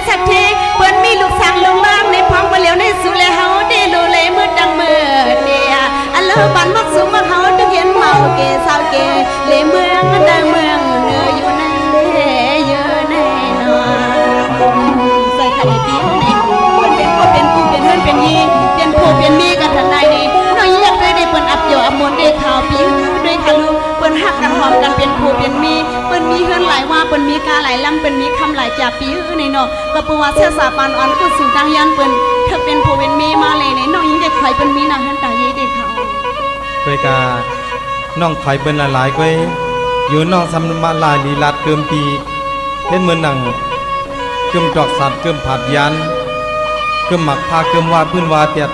สักทีเปิ้นมีลูกสางลงมากในพร้อมมาเหลียวในสุเลเฮาได้ลูเลมืดดังมืดเดียอันเลิบันมักสูงมาเฮาตะเกียนเมาเกสาวเกเลเมืองดังเมืองเนื้ออยู่ในเยอะแน่นอนใส่ไข่ปีในเปิ้นเป็นผู้เป็นผู้เป็นเฮือนเป็นยีเป็นผู้เป็นมีกันทันใดนี่น้อยอยากได้เปิ้นอับเกี่ยวอับมนได้ข่าวปีด้วยค่ะลูกเปิ้นฮักกันหอมกันเป็นผู้เป็นมีเปิ้นมีเฮือนหลายว่าเปิ้นมีกาหลายลำเปิ้นมีคำหลายจากปีในเนาะก็ประวัติศาสตร์ปานอ่อนกูสู่ดังยันเปิ้นถ้าเป็นผู้เป็นมีมาเลยในน้องยิ่งได้ข่อยเปิ้นมีน่ะเฮือนตาเยได้เขาด้วยกาน้องข่อยเปิ้นหลายๆก้อยอยู่น้องสำมาลายลีลาดเกิมปีเล่นมือหนังเกิมดอกสัตว์เกิมผัดยันเกิมหมักพาเกิมว่าพื้นว่าเตียด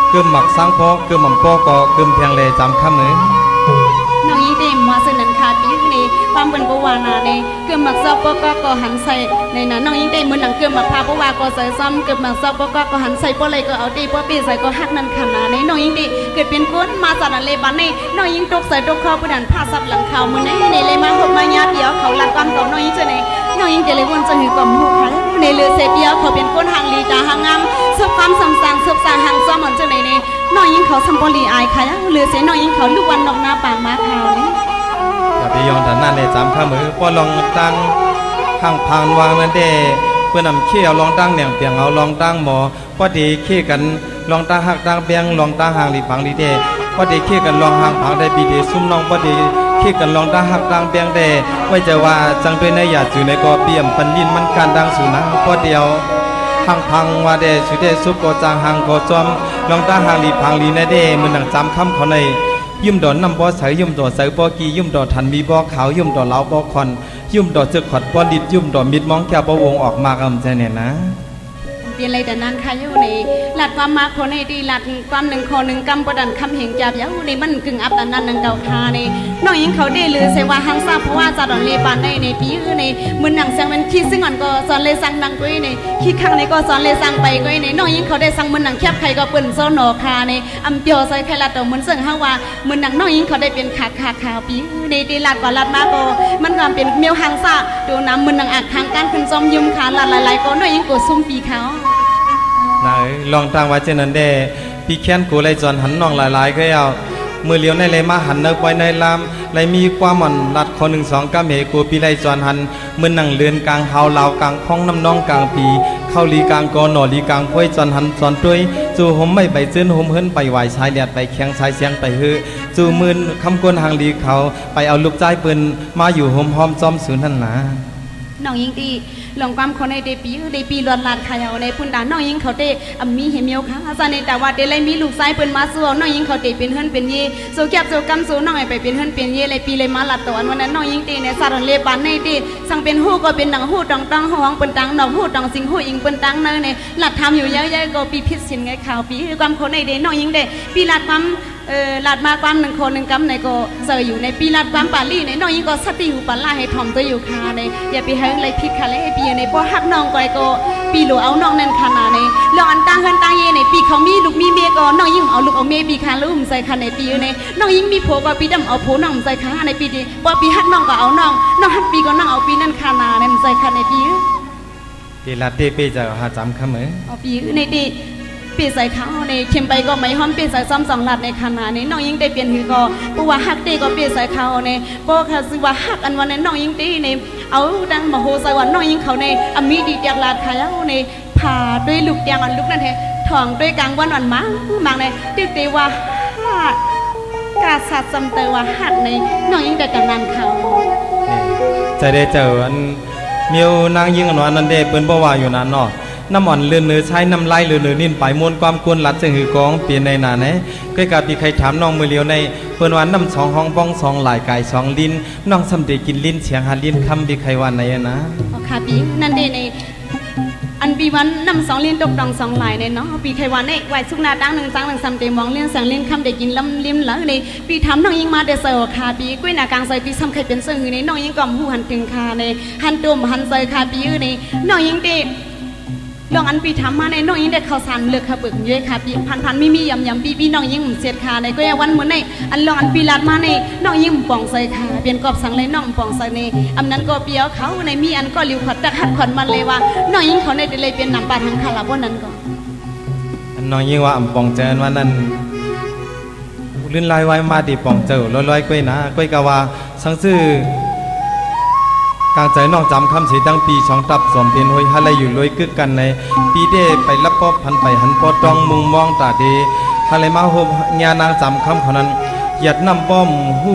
เกิมหมักสังพอเกิมหม่ำปอก็เกิมเพียงเลจำคำเลยน้องยิ่งได้มาสนันคาปีในความเป็นประวานาในเกิมหมักซอบก็หันใส่ในนั้นน้องยิ่งได้มือหนังเกิมหมักพาประวาก็ใส่ซ้ำเกิมหมักซอบก็หันใส่ป้อเลยก็เอาตีป้อปีใส่ก็หักนันขนาดในน้องยิ่งได้เกิดเป็นคนมาจากนันเลยบ้านในน้องยิ่งตกใส่ตกข้าวผู้ดันผ้าซับหลังข่าวมือในเลยมาหดมาญาติเดียวเขาหลักความเก่าน้องยิ่งจะในน้องยิ่งจะเลยวนจะหือกล่อมหูค่ะในเรือเสียเดียวเขาเป็นคนห่างลีตาห่างงามสุขความสำสางสุขสางห่างซ้อมเหมือนจะในน้องยิ่งเขาสัมปลีอายค่ะเรือเสียน้องยิ่งเขาลูกวันนอกหน้าปางมาข่าวอย่าไปยองฐานนั่นเลยจำข้ามือพอลองตั้งข้างพังวางนั่นเด้เพื่อนำเขี้ยวลองตั้งเหนียงเปียงเอาลองตั้งหมอพอดีเขี้กันลองตั้งหักตั้งเปียงลองตั้งห่างหลีพังลีเด้พอดีเขี้กันลองห่างพังได้ปีเดซุ่มน้องพอดีเขี้กันลองตั้งหักตั้งเปียงเด้ไว้จะว่าจังเป็นในหยาดอยู่ในกอเปี่ยมปันยินมันการดังสูนะพอเดียวห่างพังว่าเดสุเดซุปก็จางห่างก็จอมลองตั้งห่างหลีพังลีนะเด้มันหนังจำคำเขาในยุ่มดอนน้ำบ่อใสยุ่มดอใสบ่อกียุ่มดอทันมีบ่อขาวยุ่มดอเล้าบ่อคอนยุ่มดอเจือขอดบ่อดิดยุ่มดอมิดมองแก้วบ่อวงออกมากำใจเนี่ยนะเปลี่ยนอะไรแต่นั้นค่ะอยู่ในหลัดความมาคนในดีหลัดความหนึ่งคนหนึ่งกำประดันคำเหงจับอยู่ในมันกึ่งอับแต่นั้นนังเก่าคาในน้องยิงเขาได้หรือเสว่าหังซาเพราะว่าจะดอนเลปานในปีในมือหนังเสียงเป็นขี้ซึ่งอ่อนก็สอนเลยสั่งดังก้อยในขี้ข้างในก็สอนเลยสั่งไปก้อยในน้องยิงเขาได้สั่งมือหนังแคบใครก็เปิ่นโซนอคาในอัมเปียวใส่ใครละตัวมือเสื่องห้าว่ามือหนังน้องยิงเขาได้เป็นขาปีในดีหลัดกว่าหลัดมาก็มันก็เป็นเมียวหังซาดูน้ำมือหนังอักทางการขึ้นจอมยุ่มขาหลายๆก็น้องยิงกดซุ่มปีเขานายลองตั้งไว้เช่นนั้นเด้พี่แค้นกูเลยจอนหันน้องหลายๆก็เอามือเลี้ยวในเลยมาหันเนื้อไว้ในลามเลยมีความหม่อนรัดคน1-2กำเหกูปีเลยจอนหันมือนั่งเลือนกลางเฮาเหลากลางคล้องน้ำน้องกลางปีเข้าลีกลางกอหน่อลีกลางพ้วยจอนหันจอนด้วยจู่ห่มไม่ไปซื้นห่มเฮิรนไปไหวชายเลียดไปแข้งชายเสียงไปฮือจู่มือคำกวนหางลีเขาไปเอาลูกใจปืนมาอยู่ห่มหอมจอมศูนย์นั่นนะน้องยิงดีลองความคนในเดปีหลอดหลาดขยาวในพุ่นดาน้องยิงเขาเตมีเหี่ยวค่ะอาจารย์ในแต่ว่าเดเลยมีลูกชายเปิ้นมาสู้น้องยิงเขาเตเป็นเฮือนเป็นเย่โซแคบโซกำโซน้องไปเป็นเฮือนเป็นเย่เลยปีเลยมาหลัดตอนวันนั้นน้องยิงเตในสารเลปานในเตสั่งเป็นฮู้ก็เป็นดังฮู้ต้องห้องเปิ้นตังนอกฮู้ต้องสิงฮู้อิงเปิ้นตังเนในหลัดทำอยู่เยอะๆก็ปีพิษสินไงข่าวปีความคนในเดน้องยิงเดปีหลัดความหลัดมาความ1คน1กำในก็เจออยู่ในปีหลัดความปาลี่ในน้องยิงก็สติหูปลาให้ถ่อมตัวอยู่ค่ะในอย่าไปเฮิงเลยผิดค่ะเลยให้ปีในพอหักน้องก็ปีหลัวเอาน้องนั่นขนาดในลองอันตั้งเฮินตั้งเย่ในปีเขามีลูกมีเมียก็น้องยิงเอาลูกเอาเมียปีค่ะลูกใส่ค่ะในปีในน้องยิงมีผัวก็ปีดำเอาผัวน้องใส่ค่ะในปีนี้พอปีหักน้องก็เอาน้องหักปีก็น้องเอาปีนั่นขนาดในใส่ค่ะในปีปีละเตปีจะหาจำคำเหมเอาปีในดีปีใส่เขาในเข็มไปก็ไม่ห้อมปีใส่ซ้ำ2 หลัดในขณะนี้น้องยิงได้เปลี่ยนหือก็เพราะว่าหักตีก็ปีใส่เขาในเพราะค่ะสิว่าหักอันวันนั้นน้องยิงตีในเอาดังมโหสวรรค์น้องยิงเขาในอมีดีเตียกลาดขายเอาในผ่าด้วยลูกเตียงอันลูกนั่นแท้ทองด้วยกลางวันอ่อนมังในติดตีว่าหักกาสัตว์จำเตว่าหักในน้องยิงได้กันนั้นเขาจะได้เจออันเมียวนางยิงอันวันนั้นเด้เปิ้นบ่ว่าอยู่นั้นเนาะน้ำอ่อนเลือนเนื้อใช้น้ำลายเลือนเนื้อนิ่นไปมวนความกวนหลัดจะหือกองเปลี่ยนในหนาเนี่ยใกล้กับปีใครถามน้องมือเลี้ยวในเพื่อนวันน้ำ2 ห้องบ้อง2 หลายไก่2 ลิ้นน้องสำเร็จกินลิ้นเสียงหาลิ้นคำปีใครวันไหนนะค่ะปีนั่นเดในอันปีวันน้ำ2 ลิ้นตกดอง2 หลายในเนาะปีใครวันในไหวสุกนาดัง1 จัง 1 ซ้ำเตมองเลี้ยงแสงลิ้นคำเด็กกินลำลิ้มหลังในปีทำน้องยิงมาเดเซอร์ค่ะปีกุ้ยหน้ากลางใส่ปีซ้ำใครเป็นเสือในน้องยิงกล่อมหูหันถึงคาในหันตุ่มหันใส่ค่ะปีในน้องยิงเด ลองอันปีทำมาในน้องยิงได้ข่าวสารเลือกขับเบิกย้อยค่ะปีพันมียำปีน้องยิงเสียดขาในก็ยังวันเหมือนในอันลองอันปีลาดมาในน้องยิงปองใส่ขาเปลี่ยนกอบสังเลยน้องปองใส่ในอำนั้นก็เปียวเขาในมีอันก็ลิวขัดตะขัดขอนมันเลยว่าน้องยิงเขาในเดเลยเป็นนำปาทางคาราบนั้นก็น้องยิงว่าปองเจนว่านั้นลื่นลอยไว้มาดีปองเจอลอยๆก้อยนะก้อยกะว่าสังซื่อกลางใจน้องจำคำสีตั้งปีช่องตับสมเป็นหอยฮะไรอยู่ลอยกึกกันในปีเดไปรับปอบพันไปหันปอตองมุงมองตาดีฮะไรมาโฮญานางจำคำคนนั้นหยัดน้ำป้อมหู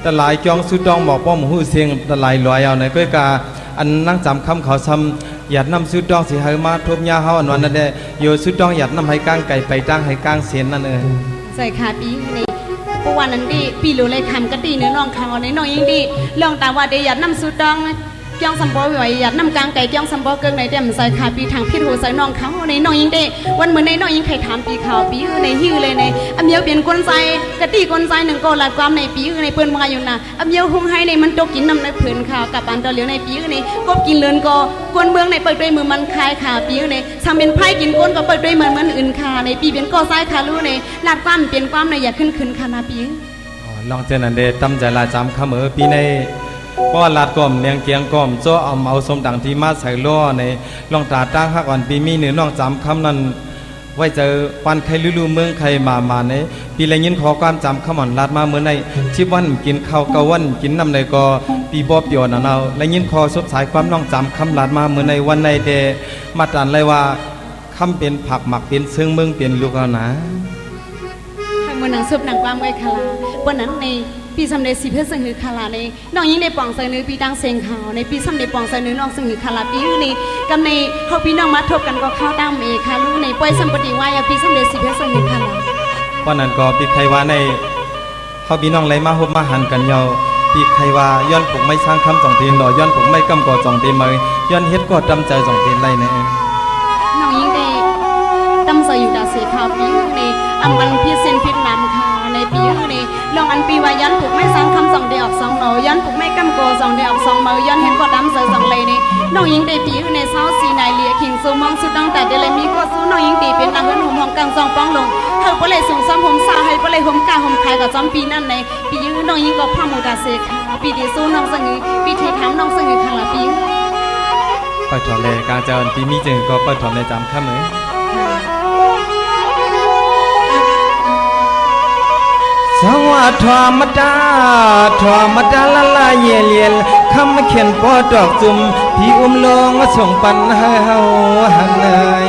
ตะลายจองสุดองบอกป้อมหูเสียงตะลายลอยเอาในก้อยกาอันนั่งจำคำเขาซ้ำหยัดน้ำสุดองสีหายมาทบยาเฮาอันวันนั้นเดโยสุดองหยัดน้ำให้กลางไก่ไปตั้งให้กลางเสียนนั่นเองใส่ขาปีในปวันนั้นดีปีรู้เลยคำกะตีเนื้อน้องเขาในน้องยิงดีลองตาว่าเดียดน้ำสุดดองเกี่ยงสัมปอไหวหยัดน้ำกลางไก่เกี่ยงสัมปอเกิงในเต็มใส่ขาปีทางพิษหัวใส่น้องเขาในน้องยิงดีวันเหมือนในน้องยิงไข่ถามปีข่าวปีในหิ้วเลยในอเมียวเปลี่ยนก้นใจกะตีก้นใจหนึ่งก็หลักความในปีในเปิ้นมาอยู่นะอเมียวหงให้ในมันตกกินน้ำในเผื่อนข่าวกับอันตอเหลียวในปีในกบกินเลือนก็กวนเมืองในเปิดด้วยมือมันคายขาปีในทำเป็นไพ่กินก้นก็เปิดด้วยเหมือนอื่นขาในปีเป็นก็ใจขาลู่ในหลักความเปลี่ยนความในอยากขึ้นขานาปีลองเจนันเดตั้มใจลาจำขมือปีในป้อลาดก่อมเนียงเกียงก่อมโจ้เอาสมดังที่มาใส่ล้อในลองตาตั้งหักอ่อนปีมีเนื้อน้องจำคำนั้นไว้เจอปันใครลืมเมืองใครมาในปีไรยินขอความจำขมอนลาดมาเมื่อในชิบวันกินข้าวเกาวันกินน้ำในก็ปีบอบเปียวน่ะเอาและยินขอสดสายความน้องจำคำลาดมาเมื่อในวันในเดมาตันเลยว่าคำเป็นผักหมักเป็นซึ่งเมืองเป็นลูกเอานะเมื่อหนังซุปหนังความไว้คาราวันนั้นในปีสำเร็จสีเพื่อซึ่งหือคาราในน้องยิงในปองใส่เนื้อปีดังเสียงขาวในปีสำเร็จปองใส่เนื้อน้องซึ่งหือคาราปีในกำในเขาพี่น้องมาทบกันก็เข้าตามเอค่ะลูกในป่วยสัมปติวายปีสำเร็จสีเพื่อซึ่งหือคาราวันนั้นก็ปีใครว่าในเขาพี่น้องไหลมาหุบมาหันกันเยาปีใครว่าย้อนปลุกไม่สร้างคำสองทีนหน่อย้อนปลุกไม่กำก่อสองทีมาย้อนเฮ็ดก็จำใจสองทีไรในน้องยิงในตั้มใส่อยู่ดาเสียขาวปีในอัมบันพิเศษพิษนำค่ะในปีนี้ลองอันปีวายันผูกไม่สร้างคำสองเดียวออกสองหนอยันผูกไม่กำโกสองเดียวออกสองเมายันเห็นก็ดำเสือสองเลยนี่น้องยิงได้ปีในเช้าสีนายเลียขิงซูมองสุดดังแต่เดลมีก็สู้น้องยิงตีเป็นดังเงินหุ่มหอมกลางซองป้องลงเขาก็เลยส่งซ้ำผมสาให้ก็เลยห่มกาห่มคายกับจอมปีนั่นในปียื้อน้องยิงก็พามูดาเซคาปีที่สู้น้องสังห์ปีที่ทำน้องสังห์คาราปีไปถอดเลยการเจริญปีมีจึงก็ไปถอดเลยจำข้ามเลยสวัสดีธรรมดาละลายเย็นคำเขียนปอดอกจุ่มพี่ลงส่งปันให้เฮาหันเลย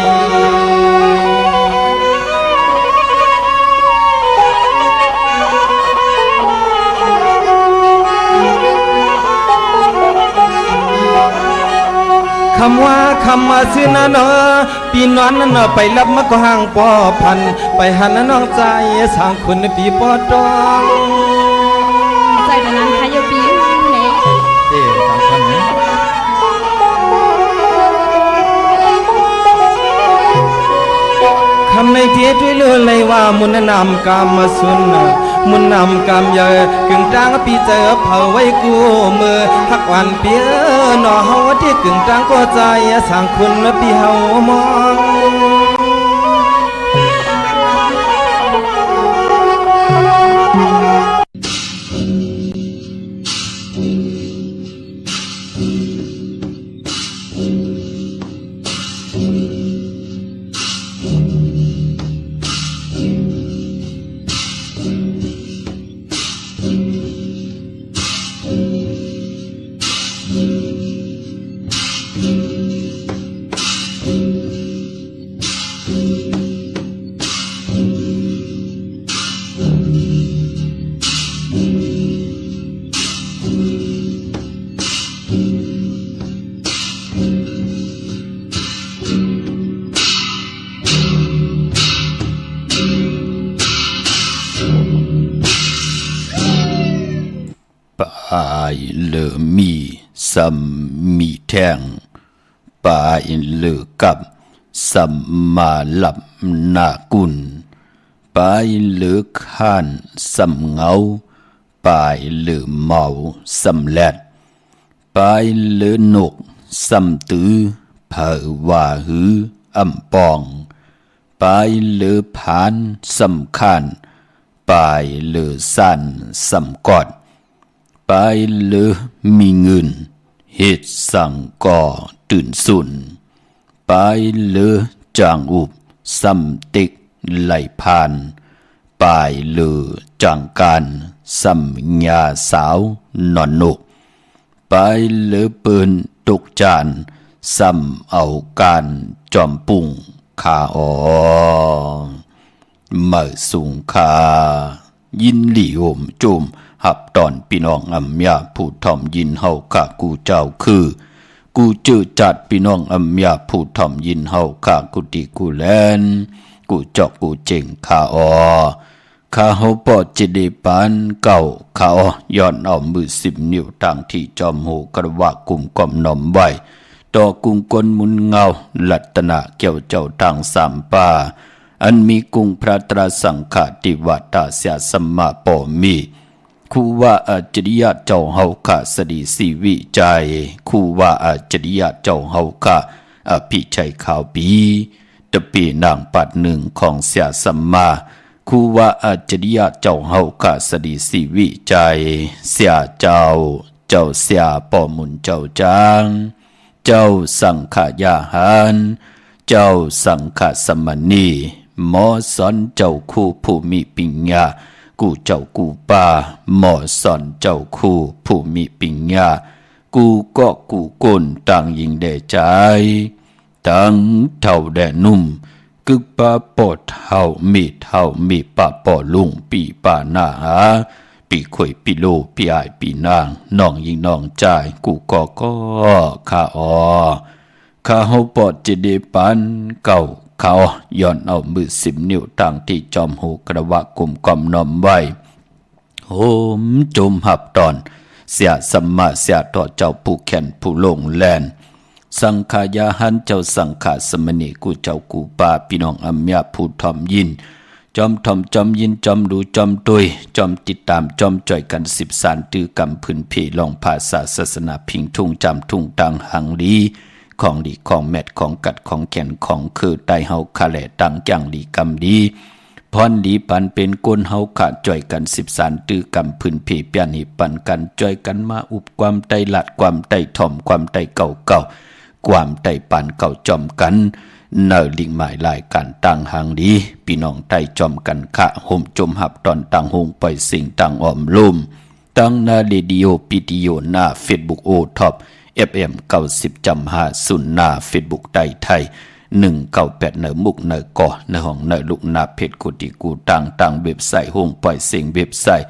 คำว่าคำมาซื้อนะเนาะปีนอนนั่นเนาะไปรับมาก็ห่างปอพันไปหันน้องใจสร้างคนในปีปอดองใจแต่นั้นค่ะโยปีเนี่ยสามคำนี้คำในเทียด้วยเลือเลยว่ามุนนำกามมาสุนมุนนำกามเยอะกึ่งจางปีเจอเผาไว้กูมือหักวันเปียหน่อเฮาที่กึ่งจางก็ใจสร้างคนปีเฮามองปายเลอมีสัมมีแทงปายเลอกับสัมมาลับนากุลปายเลอข้านสัมเงาปายเลอเมาสัมแลดปายเลอนกสัมตือเผอว่าหือ อำปองปลายเลือผานสำคัญปลายเลือสั้นสำกอดปลายเลือมีเงินเหตุสังก่อตื่นสุนปลายเลือจางอุบสำติกไหลผ่านปลายเลือจางการสำญาสาวนอนนุกปลายเลือปืนตกจานซ้ำเอาการจอมปุ่งขาอ๋อเมื่อสูงคายินหลี่โอมจุมหับตอนพี่น้องอำยาผู้ทอมยินเฮาข้ากูเจ้าคือกูจื้อจัดพี่น้องอำยาผู้ทอมยินเฮาข้ากูติกูแลนกูจอกกูเจ๋งขาอ๋อข้าเฮาปอดจิเดปานเก่าขาอ๋อย้อนเอามือ10 นิ้วทางที่จอมโหกระวะกุมกอมหน่อมไว้ต่อกุงกลมุนเงาลัตนะเกี่ยวเจ้าทางสามป่าอันมีกุงพระตราสังฆติวัตตาเสียสมมาปอมีคูว่าอาจริยะเจ้าเฮาคะสดีสีวิจัยคูว่าอาจริยะเจ้าเฮาคะอภิชัยข่าวปีตะปีนางปัดหนึ่งของเสียสมมาคูว่าอาจริยะเจ้าเฮาคะสดีสีวิจัยเสียเจ้าเสียปอมุนเจ้าจางเจ้าสังขยาหารเจ้าสังขสมณีหมอสอนเจ้าคู่ผู้มีปัญญากูเจ้ากูป่าหมอสอนเจ้าคู่ผู้มีปัญญากูก็กูก้นต่างยิงแด่ใจตั้งเท่าแด่นุ่มกึกป่าปอดเท่ามีป่าปอลุงปีป่าหน้าหาปีข่อยปีโลปีอายปีนางน้องยิงน้องใจกูก็ข้าอ๋อข้าเฮาปอดจะได้ปันเก่าเขาย้อนเอามือ10 นิ้วต่างที่จอมหูกระวะกลุ่มกอมนอมไว้โหมจุมหับตอนเสียสมมาเสียต่อเจ้าผู้แขนผู้ลงแลนสังขายาหันเจ้าสังขาสมณีกูเจ้ากูป่าพี่น้องอัมยาผู้ทอมยินจอมทอมจอมยินจอมดูจอมตุยจอมติดตามจอมจ่อยกัน10 สารตือกำพื้นเพลองภาษาศาสนาพิงทุ่งจำทุ่งตังหังดีของดีของแมดของกัดของแขนของคือไตเฮาคาแหล่ตังจังดีกำดีพรดีปันเป็นก้นเฮาขาจ่อยกัน10 สารตือกำพื้นเพเปียนหิปันกันจ่อยกันมาอุบความไตหลัดความไตถ่อมความไตเก่าความไตปันเก่าจอมกันเนอลิงหมายลายการตั้งหางดีพี่น้องไตจอมกันขะห่มจมหับตอนตั้งหงปล่อยสิ่งตั้งอ้อมลุ่มตั้งนาเรดิโอปิดิโอหน้าเฟซบุ๊กโอท็อปFM 90.5หน้าเฟซบุ๊กไทย198เนอมุกเนอก่อในห้องเนอลุกนาเพจกุติกูตั้งเว็บไซต์หงปล่อยสิ่งเว็บไซต์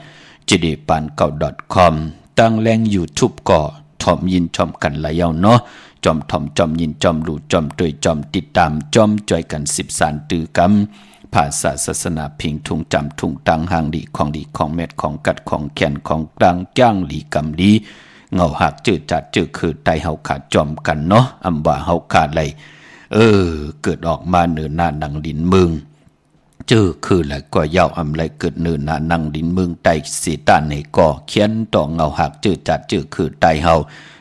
jdepan9.com ตั้งแรง YouTube ก่อทอมยินจอมกันหลายเนาะจอมทอมจอมยินจอมรู้จอมตยจอมติดตามจอมจ่อยกัน10 สารตือกำภาษาศาสนาพิงทุ่งจำทุ่งตังหางดีของเม็ดของกัดของแขนของกลางจ้างหลีกำดีเงาหักจืดจัดจืดคือไตเฮาขาดจอมกันเนาะอำว่าเฮาขาดไหลเกิดออกมาเนื้อหน้าหนังดินมึงจื้อคือแล้วก็ยาวอำไรเกิดเนื้อหน้าหนังดินมึงไตสีตานในก่อเขียนต่อเงาหักจืดจัดจืดคือไตเฮา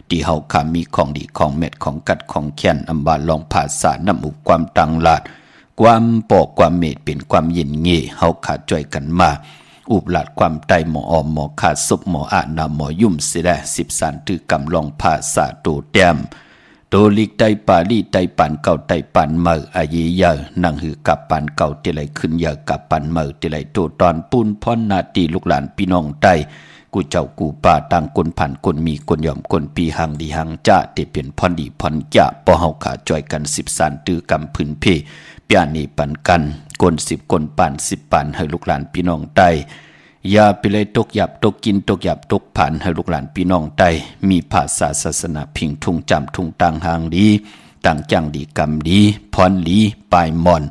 ที่เฮาขามีของดีของเม็ดของกัดของแค้นอำบาลองภาษาน้ำอุบความตังลาดความปอกความเม็ดเป็นความยินเง่เฮาขาจ่วยกันมาอุบลาดความไตหมอออมหมอขาดศพหมออานาหมอยุ่มสิได้10 สารตือกำลองภาษาโตแต้มโตลิกไตปาลีไตปันเก่าไตปันเมออายีเยอนังหือกับปันเก่าที่ไหลขึ้นเยอกับปันเมอที่ไหลโตตอนปูนพ่อนนาตีลูกหลานพี่น้องไตกูเจ้ากูป่าต่างคนผ่านคนมีคนยอมคนปีหังดีหังจ้าเตเปลี่ยนพรดีพรจะปอเฮาขาจ่อยกัน10 สารตือกำพื้นเพเปียนีปันกันคน10คนปาน10ปานให้ลูกหลานพี่น้องไตอย่าไปเลยตกหยับตกกินตกหยับตกผ่านให้ลูกหลานพี่น้องไตมีภาษาศาสนาพิงทุ่งจำทุ่งต่างหางดีต่างจังดีกำดีพรลีปลายมอน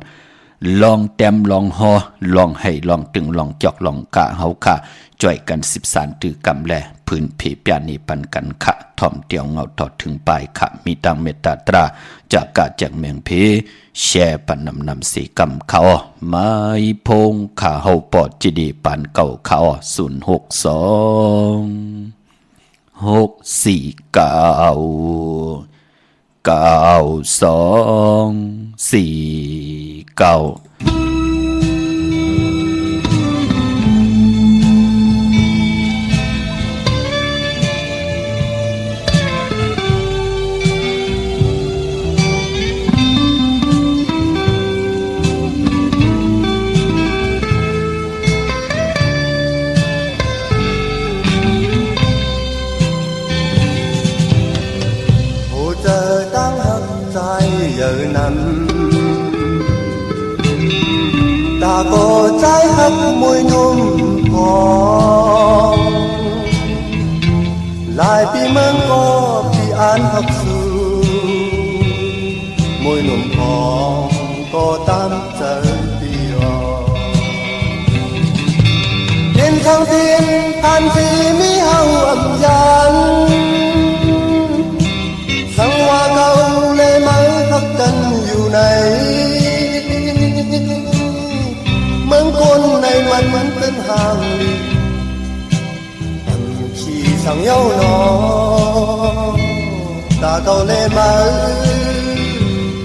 ลองแต้มลองฮอลองให้ลองตึงลองจอกลองกะเฮาค่ะจ่อยกัน10 สารตือกำแลพื้นเพเปียนีปันกันขะถ่อมเตียวเงาทอดถึงปลายขะมีตังเมตตาตราจากกะจากเมืองเพแช่ปันนำสีกำเขาไม้พงขาเฮาปอดจิดีปันเก่าเขา062 649 ta có trái hắc môi nhung hòn lại bị mơn có bị an hắc su môi nhung hòn có tam trở đi thiên thăng thiên than phi mi hao âm gian sang hoa câu lê mới hắc chânอยู่ไหนเมืองคนในมันเป็นห่างอันขี่สั่งเย้าหนอตาเกาเล่มา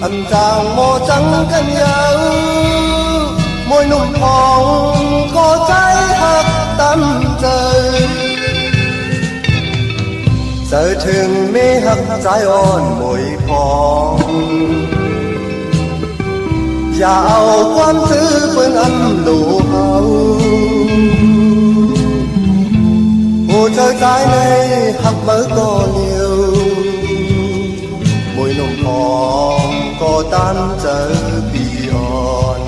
อันจางโมจังกันยาวมวยหนุ่มทองก็ใจหักตั้มเจอถึงไม่หักใจอ่อนมวยพองอย่าเอาความซื้อเพื่อนอันดูเอาผู้เธอใจในหักเมื่อก็เลียวมวยหนุ่มทองก็ตันเจอปีอ่อน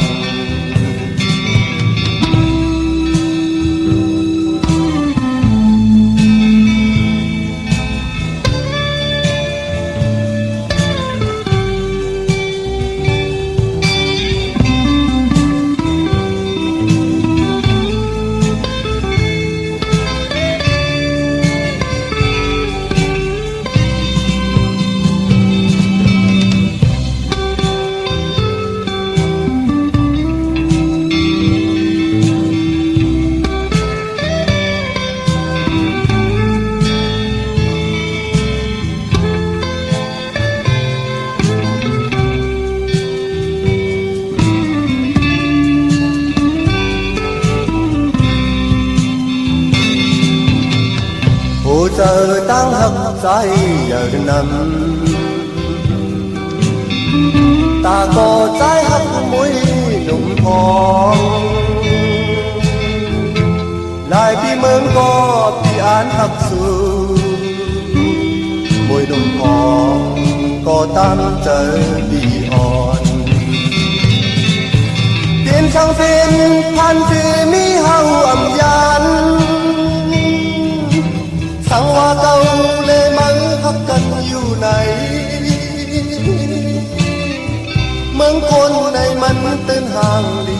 เจอตั้งหักใจอย่างนั้นตาก็ใจหักมวยหนุ่มทองลายพี่เมืองก็พี่อ่านหักสูมวยหนุ่มทองก็ตั้งเจอปีอ่อนเปลี่ยนช่างเป็นพันที่มีเฮาอ่ำยันสังว่าเก่าเลยมันหักกันอยู่ไหนเมืองคนในมันตื่นห่างลี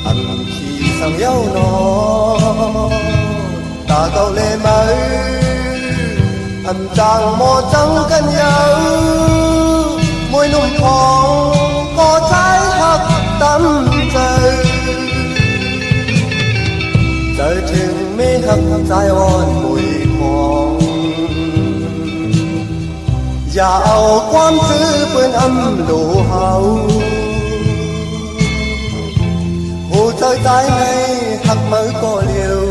อันขี่สังเย้าหนอตาเก่าเลยมันอันจางโมจังกันยาวมวยหนุ่มทองก็ใจหักตั้มเจอถึงไม่หักใจอ่อนมวยทองอย่าเอาความซื้อเปื้อนอำดูเฮาผู้เธอใจในหักมือก็เลี้ยว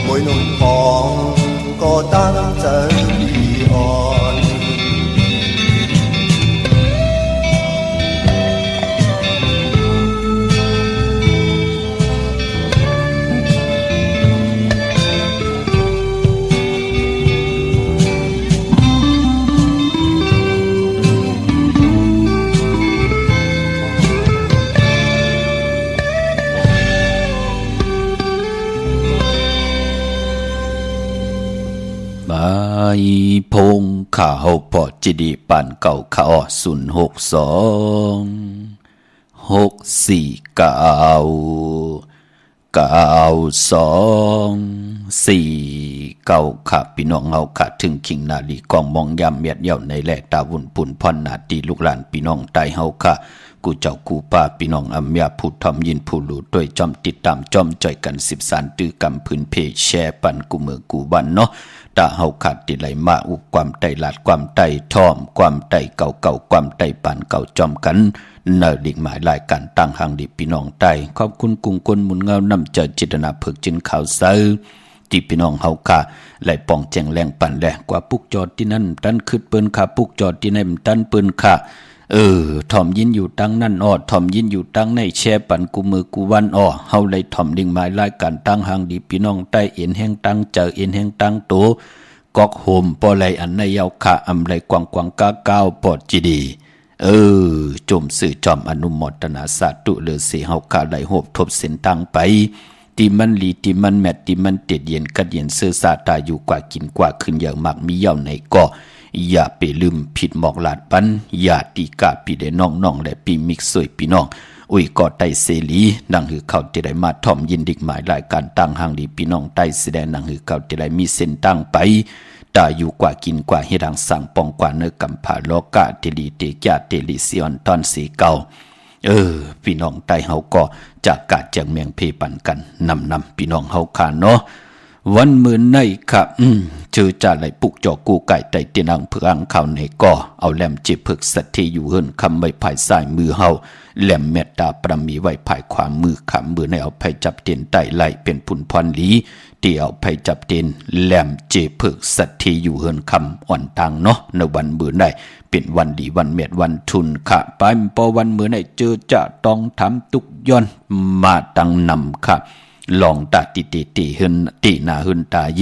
มวยหนุ่มทองก็ตั้งใจดีอ่อนอีพงข่าวพอจิดีปานเก่าข่าว062464924ค่ะพี่น้องเฮาค่ะถึงคิงนาลีกองมองยามเมียดเหี่ยวในแหลกตาวุ่นปุ่นพรนาตีลูกหลานพี่น้องใต้เฮาค่ะกูเจ้ากูป้าพี่น้องอำยาผู้ทำยินผู้รู้ด้วยจอมติดตามจอมจ่อยกัน13ตื้อกำพื้นเพจแชร์ปันกูมือกูบันเนาะ ตาเฮาขาดติไหลมาอุกความไตลาดความไตท่อมความไตเก่าความไตปานเก่าจอมกันเนอดิ่งหมายรายการตั้งหางดิพี่น้องไตขอบคุณกุ้งกลมุนเงานำเจอจิตนาเพิกจินข่าวเซอที่พี่น้องเฮาค่ะไหลป่องแจงแรงปั่นแหลกว่าปุกจอดที่นั่นตันคืดเปิ้นค่ะปุกจอดที่นั่นตันเปิ้นค่ะถ่อมยินอยู่ตั้งนั่นอ้อถ่อมยินอยู่ตั้งในแช่ปั่นกูมือกูวันอ้อเฮาเลยถ่อมดิ่งหมายรายการตั้งหางดีพี่น้องใต้เอ็นแห่งตั้งเจอเอ็นแห่งตั้งโตกอกโฮมปอไหลอันในยาวค่ะอำไหลกวางกาก้าวปอดจีดีจมสื่อจอมอนุโมทนาสาธุเลอสิเฮาค่ะไหลโหบทบเส้นตั้งไปที่มันลีที่มันแมทที่มันเต็ดเย็นกัดเย็นเสื้อสาตาอยู่กว่ากินกว่าขึ้นอย่างมากมีเย่าในก็อย่าไปลืมผิดหมอกหลาดปันอย่าตีกาปีได้น้องและปีมิกสวยพี่น้องก็ไตเสลีนังหือเขาจะได้มาถ่อมยินดิกหมายรายการตั้งหางดีพี่น้องไตแสดงนังหือเขาจะได้มีเส้นตั้งไปตาอยู่กว่ากินกว่าเฮดังสั่งปองกว่าเนื้อกำผาโลกะเตลีเตกะเตลิซิออนตอนสีเก่าพี่น้องไตเฮาก็จากกาจากเมียงเพปันกันนำพี่น้องเฮาขาเนาะวันมื้อในครับชื่อจ่าไหลปุกจอกูไก่ไตเตียนังเพื่ออังข่าวในก็เอาแหลมจิพึกสัตที่อยู่เฮิรนคำไว้ภายซ้ายมือเฮาแหลมเมตตาประมีไว้ภายขวามือขำมือในเอาไผจับเตียนไตไหลเป็นพุนพรลีที่เอาไผจับเตียนแหลมเจพึกสัตที่อยู่เฮิรนคำอ่อนตังเนาะในวันมื้อในเป็นวันดีวันเมตวันทุนค่ะไปพอวันมื้อในเจอจะต้องทำตุกย้อนมาตังนำค่ะลองตาติเฮินตินาเฮินตาเย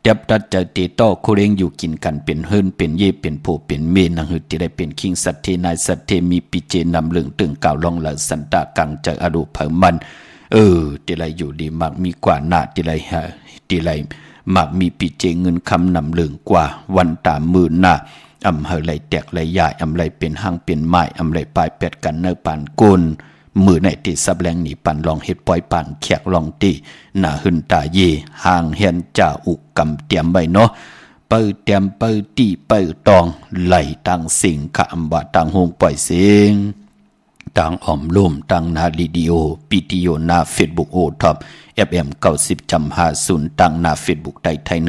เด็บตัดจะติโตโคเรงอยู่กินกันเป็นเฮินเป็นเยเป็นโผเป็นเมนังหือที่ได้เป็นคิงสัตเทนายสัตเทมีปิเจนำเรื่องตึงกล่าวลองเหล่าสันตากังจะอรุเผมันที่ไรอยู่ดีมากมีกว่าหน้าที่ไรมากมีปิเจเงินคำนำเรื่องกว่าวันตามมือหน้าอำเฮอไหลแตกไหลใหญ่อำไหลเป็นห้างเป็นไม้อำไหลปลายเป็ดกันเนื้อปานกุนมือในติสับแรงหนีปันลองเฮ็ดปล่อยปันแขกลองตีหน้าหึนตาเยห่างเฮียนจ่าอุกกำเตรียมไว้เนาะเปิดเตรียมเปิดตีเปิดตองไหลตังสิ่งขะอำบะตังหงปล่อยเสียงตังอ่อมลุ่มตังนาลีดีโอปิติโยนาเฟซบุ๊กโอท็อปFM 90.50ตังนาเฟซบุ๊กไทย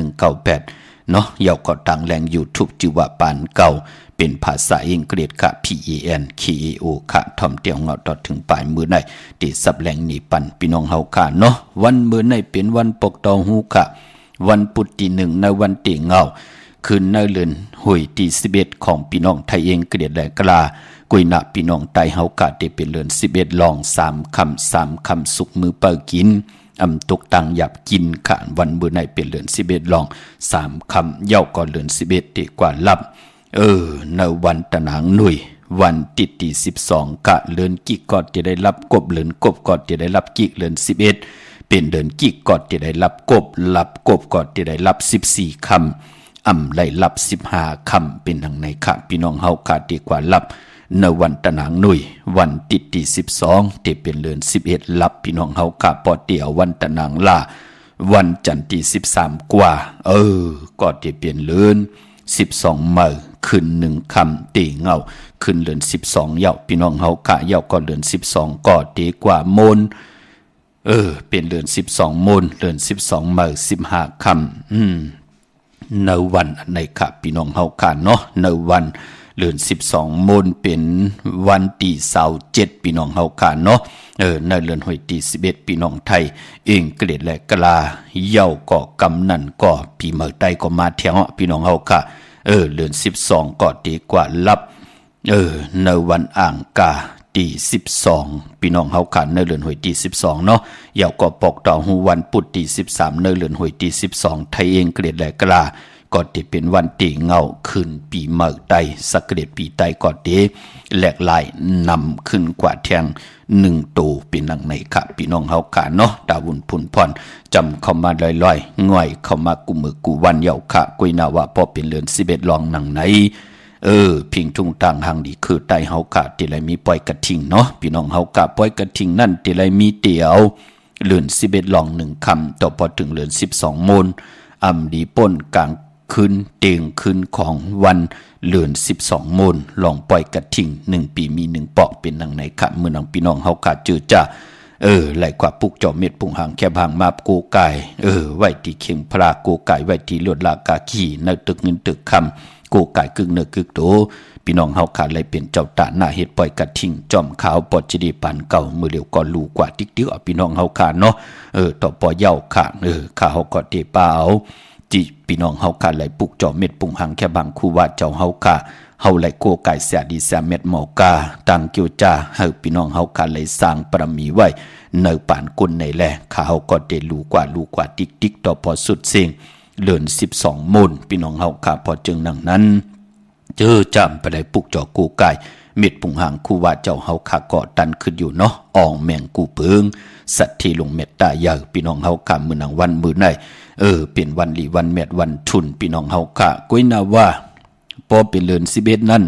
198เนาะยาวก็ตังแรง YouTube จิว่าปานเก่าเป็นภาษาอังกฤษค่ะ PEN KEO ค่ะทอมเตียวเงาต่อถึงปลายมือในติสับแหลงหนีปันพี่น้องเฮาค่ะเนาะวันมือในเป็นวันปกตองหูค่ะวันพุธที่1ในวันเตียงเงาคืนในเดือนหวยที่11ของพี่น้องไทยเองเกลียดและกลากุยหน้าพี่น้องไตเฮาค่ะได้เป็นเดือน11ลอง3คำสุกมือเปิกินตกตังหยับกินค่ะวันมือในเป็นเดือน11ลอง3คำเย้าก็เดือน11ดีกว่าลับในวันตะหนังหนุ่ยวันที่12กะเลือนกิกกอดจะได้รับกบเลือนกบกอดจะได้รับกิกเลือน11เป็นเดือนกิกกอดจะได้รับกบกอดจะได้รับ14คำไหลรับ15คำเป็นทางในค่ะพี่น้องเฮาค่ะดีกว่ารับในวันตะหนังหนุ่ยวันที่12ที่เป็นเดือน11รับพี่น้องเฮาค่ะปอเตียววันตะหนังล่าวันจันทร์ที่13กว่าก็จะเปลี่ยนเลือน12มื้อขึ้น1คำตีเงาขึ้นเดือน12เย้าพี่น้องเฮาค่ะเย้าก็เดือน12ก็ดีกว่าโมนเป็นเดือน12โมนเดือน12มื้อ15คำในวันในค่ะพี่น้องเฮาค่ะเนาะในวันเดือน12โมนเป็นวันที่27พี่น้องเฮาค่ะเนาะในเดือนหวยที่11พี่น้องไทยเองเกลียดและกลาเย้าก็กำนันก็ปีเมื่อใดก็มาแถวพี่น้องเฮาค่ะเดือน12ก็ดีกว่ารับในวันอ่างกาที่12พี่น้องเฮาค่ะในเดือนหวยที่12เนาะเย้าก็ปกต่อหูวันพุธที่13ในเดือนหวยที่12ไทยเองเกลียดและกลาก็จะเป็นวันตีเงาขึ้นปีเมื่อใดสักเกตปีใดก็ดีแหลกลายนำขึ้นกว่าแทง1ตูเป็นดังในค่ะพี่น้องเฮาค่ะเนาะดาวุนพุนพรจำเข้ามาลอยๆง่อยเข้ามากุมือกูวันเยาค่ะกุยนาว่าพอเป็นเดือน11ลองหนังไหนพิงทุ่งต่างหางดีคือไตเฮาค่ะที่ไรมีปล่อยกระทิงเนาะพี่น้องเฮาค่ะปล่อยกระทิงนั่นที่ไรมีเตียวเดือน11ลอง1คำต่อพอถึงเดือน12โมนดีป่นกลางคืนเตียงคืนของวันเดือน12โมนลองปล่อยกระทิง1ปีมี1ปอกเป็นดังไหนค่ะเมื่อน้องพี่น้องเฮาค่ะเจอจ้า ไหลกว่าปุกจอมเม็ดปุงหางแค่บางมาบกูไก่ไว้ที่เข่งพระกูไก่ไว้ที่ลวดลากาขี่ในตึกเงินตึกคำกูไก่กึ่งเนื้อกึ่งโตพี่น้องเฮาขาดเลยเป็นเจ้าตาหน้าเฮ็ดปล่อยกัดทิ้งจอมขาวปอดจิดีปานเก่ามือเดียวก็รู้กว่าติ๊กติ๊กเอาพี่น้องเฮาขาดเนาะต่อปอเย้าขาข้าเฮาก็เตเปล่าจิพี่น้องเฮาขาดเลยปุกจอมเม็ดปุงหางแค่บางคู่ว่าเจ้าเฮาขาเฮาไหลโกไก่เสียดีเสียเม็ดหมอกาตังเกียวจ้าเฮาพี่น้องเฮาขาเลยสร้างปรมีไว้ในป่านกุนในแลข้าเฮาก็ได้รู้กว่าติ๊กติ๊กต่อพอสุดเสียงเลื่อน12มูลพี่น้องเฮาขาพอจึงนั่งนั้นเจอจำไปได้ปุกจอกูไก่เม็ดปุงหางคู่ว่าเจ้าเฮาขาก่อตันขึ้นอยู่เนาะอ่องแมงกูเพิงสัตว์ที่ลงเม็ดตายาวพี่น้องเฮาขามือนังวันมือในเป็นวันลีวันเม็ดวันทุนพี่น้องเฮาขาก้อยนาว่าพอเป็นเลือน11นั่น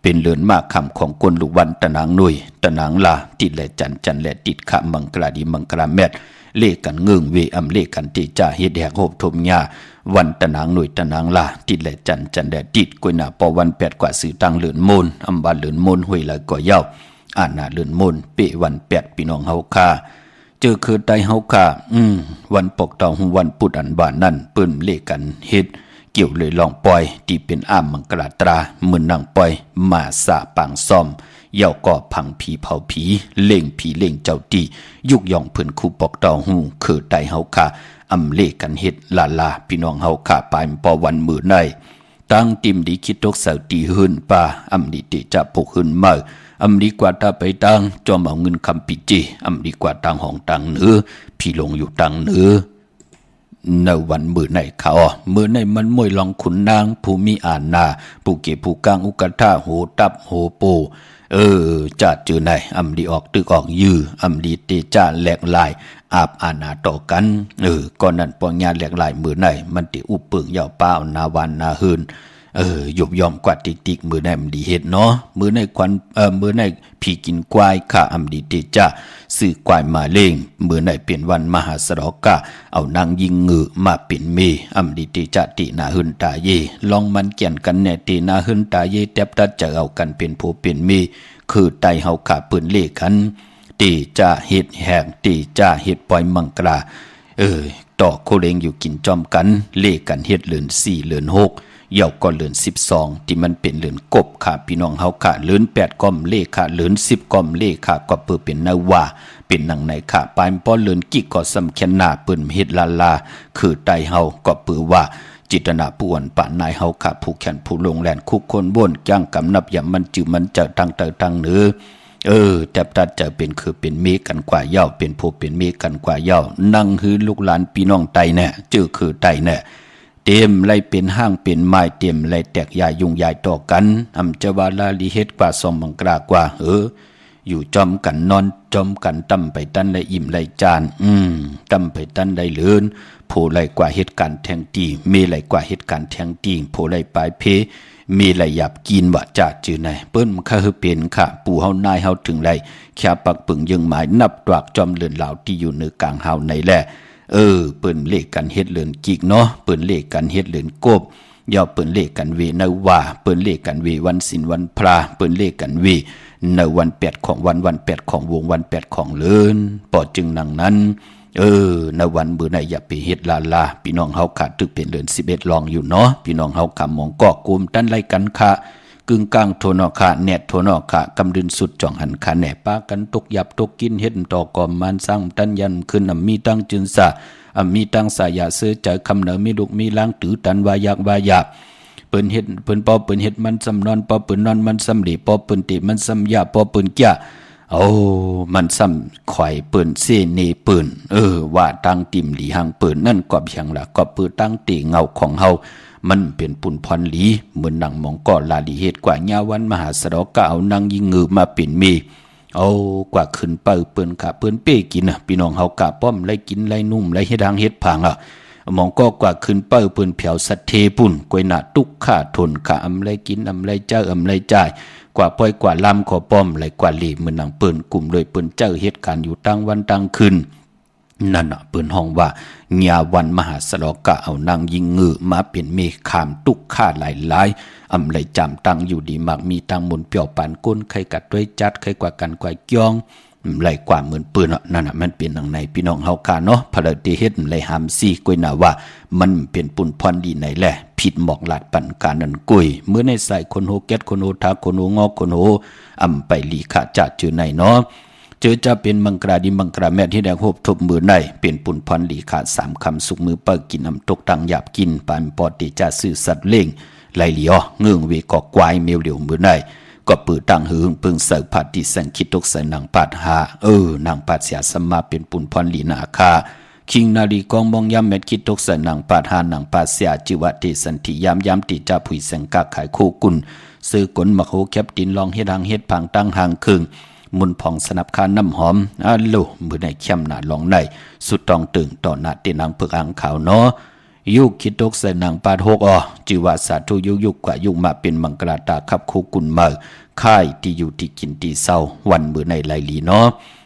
เป็นเลือนมากคำของกวนลูกวันตะนางหนุ่ยตะนางลาติดแลจันแลติดขะมังกราดีมังกราแมดเลกันเงืองเวอำเลกันติจ่าเฮ็ดแหกโหบทมยาวันตะนางหนุ่ยตะนางลาติดแลจันแลติดกวยหน้าปอวัน8กว่าสื่อตังเลือนมูลอำบาเลือนมูลห้วยละก่อยาวอ่านหน้าเลือนมูลเปวัน8พี่น้องเฮาคาเจอคือไตเฮาคาวันปกตองวันปุดอันบานนั่นเปิ้นเลกันเฮ็ดเกี่ยวเลยลองปล่อยที่เป็นอ้ามมังกราตรามือนางปล่อยมาสาปางซ่อมเย่าก่อพังผีเผาผีเล่งผีเล่งเจ้าตียุกย่องเพิ่นคู่ปอกตอหูคือไตเฮาค่ะอำเลกันเฮ็ดลาพี่น้องเฮาค่ะปายปอวันมือในตั้งติมดีคิดตกเสาตีหื่นป่าอำดีติจะปกหื่นเมื่ออำดีกว่าถ้าไปตั้งจอมเอาเงินคำปิจีอำดีกว่าตั้งห้องตั้งเนื้อพี่ลงอยู่ตั้งเนื้อในวันมือในเขามือในมันมวยลองขุนนางผู้มีอาณาผู้เก็บผู้กลางอุกท่าโหตับโหโปจัดจือในอำดีออกตึกออกยืออำดีเตจ่าแหลกลายอาบอาณาต่อกันก่อนนั้นปองญาแหลกลายมือในมันติอุปเปิงยาวเป้านาวันนาหืนหยบยอมกว่าติ๊กมือในมันดีเฮ็ดเนาะมือในควันมือในผีกินควายข้าอำดีเตจ่าซื้อควายมาเล่งมือในเป็นวันมหาสรกะเอานางยิงงือมาเป็นเมอำดีเตจ่าตินาหืนตาเยลองมันเกี่ยนกันแน่ตินาหืนตาเยแทบตัดจะเอากันเป็นผู้เป็นเมคือไตเฮาขาปืนเลกันตีจ่าเฮ็ดแหกตีจ่าเฮ็ดปล่อยมังกราต่อโคเลงอยู่กินจอมกันเลกันเฮ็ดเลือน4เลือน6เย่าก็เลือน12ที่มันเป็นเลือนกบค่ะพี่น้องเฮาขาเลือน8ก้อมเลขาเลือน10ก้อมเลขาก็เปิดเป็นนาวาเป็นนังในขาปลายป้อเลือนกิก็สำคัญหน้าปืนเฮ็ดลาคือไตเฮาก็เปิดว่าจิตนาป่วนป่านายเฮาขาผู้แขนผู้ลงแลนคุกคนบ่นจ้างกำนับอย่ามันจือมันจะตั้งเนื้อแต่ตัดจะเป็นคือเป็นเมกันกว่าเย้าเป็นผู้เป็นเมกันกว่าเย้านั่งฮือลูกหลานพี่น้องไตแน่เจอคือไตแน่เต็มไรเป็นห้างเป็นไม้เต็มไรแตกยายยุงยายต่อกันอำจะว่าลาลีเฮ็ดกว่าสมบังกรากว่าอยู่จอมกันนอนจอมกันตั้มไปตั้นไรอิ่มไรจานตั้มไปตั้นไรเลือนผู้ไรกว่าเหตุการณ์แทงตีเมไรกว่าเหตุการณ์แทงตีผู้ไรปลายเพมีไรหยับกินว่าจ่าจือไหนเปิ้นข้าคือเป็นค่ะปู่เฮานายเฮาถึงไรแค่ปักปึงยังหมายนับตวากจอมเลือนเหล่าที่อยู่ในกลางเฮาในแหละเปิ้นเลขกันเฮ็ดเลือนกิกเนาะเปิ้นเลขกันเฮ็ดเลือนกบย่อเปิ้นเลขกันเวนว่าเปิ้นเลขกันเววันศีลวันพระเปิ้นเลขกันเวในวัน8ของวัน8ของวงวัน8ของเลือนปอจึงนังนั้นในวันมื้อไหนอย่าไปเฮ็ดลาพี่น้องเฮาขาดตึกเป็นเดือน11ลองอยู่เนาะพี่น้องเฮาคำมองกอกกุมตั้นไล่กันค่ะกึ่งกลางโทนอค่ะแนดโทนอค่ะกำดินสุดจ่องหันค่ะแหน่ปากันตกหยับตกกินเฮ็ดต่อกอมมันสร้างตั้นยันขึ้นมีตั้งจึนสะมีตั้งสายาเสือใจคำเหนือมีลูกมีล้างถือตันวายากเปิ้นเฮ็ดเปิ้นปอเปิ้นเฮ็ดมันสำนอนปอเปิ้นนอนมันสำหลีปอเปิ้นติมันสำยาปอเปิ้นแก่มันซ้ำข่อยเปิ้นเสเนเปิ้นว่าตั้งติ่มหลีหางเปิ้นนั่นก็เพียงละก็เปิ้นตั้งติเงาของเฮามันเป็นปุ่นพรหลีเหมือนนางมองก็ลาลีเฮ็ดกว่าญาวันมหาสรกะเอานางยิงงือมาเป็นเมกว่าขึ้นเปิ้นค่ะเปิ้นเป้กินพี่น้องเฮากะป้อมไล่กินไล่นุ่มไล่เฮ็ดหางเฮ็ดผางมองก็กว่าขึ้นเปิ้นเผียวสัตเทปุ่นกวยหน้าตุกข่าทนค่ะอำไล่กินอำไล่เจ้าอำไล่จ่ายกว่าป้อยกว่าลำขอป้อมไหลกว่าหลีเหมือนนางเปิ้นกลุ่มโดยเปิ้นเจ้าเหตุการณ์อยู่ตั้งวันตั้งคืนนั่นเปิ้นห้องว่าญาวันมหาสรกะเอานางยิงงือมาเป็นเมฆามตุกข่าหลายอำไลจำตั้งอยู่ดีมากมีตั้งมนเปี่ยวปานก้นใครกัดด้วยจัดใครกว่ากันกว่าเกียง ไหลกว่าเหมือนปืนนั่นน่ะมันเป็นทางในพี่น้องเฮาคาเนาะพระติเฮ็ดไหลหามซี่กวยน่ะว่ามันเป็นปุ่นพรดีไหนแหละผิดหมอกลาดปันการนั้นกุยเมื่อในใส่คนโหแก๊สคนโหทาคนโหงอกคนโหอำไปลีขะจะจือในเนาะเจอจะเป็นมังกราดิมังกราแม่ที่แดงโหบทบมือในเป็นปุ่นพรลีขาด3คำสุกมือเปิกกินอำตกตังหยาบกินปานปอติจะซื่อสัตว์เล่งไหลเหลียวเงื่องเวกอกวายเมียวเหลียวมือในก็ปือตั้งหึงปึงเสกผัดที่สังคิดตกใส่นางปาดหานางปาดเสียสมาเป็นปุ่นพรลีนาคาคิงนาลีกองมองยามเม็ดคิดตกใส่นางปาดหานางปาดเสียจิวะเตสันติยามติจะผุยสังกาขายโคกุนซื้อกลมะโหแคบดินลองเฮ็ดหางเฮ็ดพังตั้งหางครึ่งมุนผ่องสนับคาน้ำหอมโลมือในเข้มหนาลองในสุดตองตึงต่อหน้าเตนางเพิกอ่างขาวเนาะยุคคิดตกใส่นางปาด6จิวะสาธุยุกกว่ายุคมาเป็นมังกรตาขับโคกุนมาค่ายที่อยู่ที่กินที่เศร้าวันมือในไหลลีเนาะ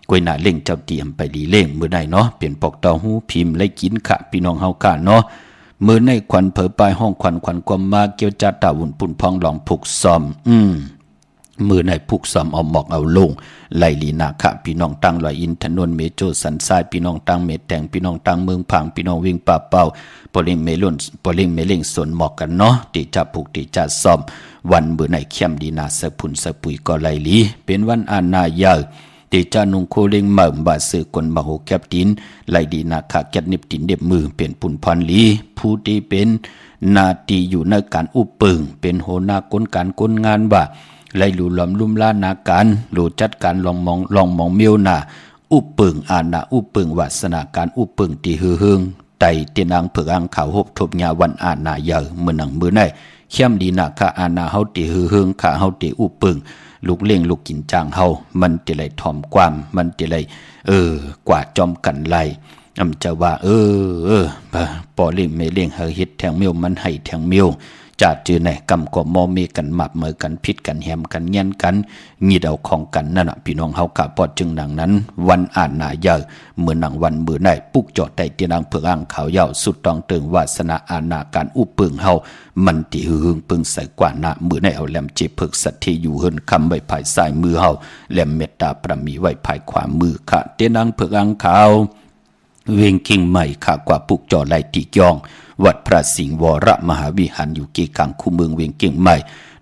กวยหน้าเล่งเจ้าเตรียมไปลีเล่งมือในเนาะเปลี่ยนปอกเต้าหู้พิมพ์ไล่กินขะพี่น้องเฮากะเนาะมือในควันเผอปลายห้องควันกวมมาเกี่ยวจัดตาวุ่นปุ่นพองหลองผูกซอมมือในผูกซอมเอาหมอกเอาลงไหลลีนาคะพี่น้องตั้งลอยอินถนนเมโจสันทรายพี่น้องตั้งเมแตงพี่น้องตั้งเมืองพังพี่น้องวิ่งป่าเป่าปอลิงเมลุ่นปอลิงเมเล่งสนหมอกกันเนาะติจะผูกติจะซอมวันมือในเข้มดีนาสะพุนสะปุยก็ไหลลีเป็นวันอาณายาติจานุงโคเล็งมาบาสือกลมโหแคบดินไหลดีนาคะแกดนิบตินเด็บมือเป็นปุ่นพรลีผู้ที่เป็นนาตีอยู่ในการอุปปึงเป็นโหนากลการกลงานว่าไล่หลู่หลอมลุ่มล่านาการหลู่จัดการลองมองเมียวนาอุปปึงอาณาอุปปึงวาสนาการอุปปึงตีฮือเฮืองไตเตียนางเผือกอ่างขาวหบทบญาวันอาณาเยอมือหนังมือในเข้มดีนาคะอาณาเฮาตีฮือเฮืองขาเฮาตีอุปปึงลูกเล่งลูกกินจางเฮามันจะไหลทอมความมันจะไหลกว่าจอมกันไหลจะว่าปอเล่งไม่เล่งเฮาเฮ็ดแทงเมียวมันให้แทงเมียวจัดจือไหนกำกมอเมกันหมับเมือกันพิษกันแหมกันเงี้ยนกันงีเดาของกันนั่นพี่น้องเฮากะปอดจึงหนังนั้นวันอ่านหนาเยอะเหมือนหนังวันมือไหนปุกจอดแต่เตียนางเผือกอ่างขาวยาวสุดตองเติงวาสนาอาณาการอุปึงเฮามันติหึงปึงใส่กว่าหน้ามือไหนเอาแหลมเจ็บเพิกสัตที่อยู่เฮินคำไว้ภายซ้ายมือเฮาแหลมเมตตาประมีไว้ภายขวามือค่ะเตียนางเผือกอ่างขาวเวงกิ่งใหม่ขากว่าปุกจอไหลตีกยองวัดพระสิงห์วรมหาวิหารอยู่เกกลางคูเมืองเวียงเก่งใหม่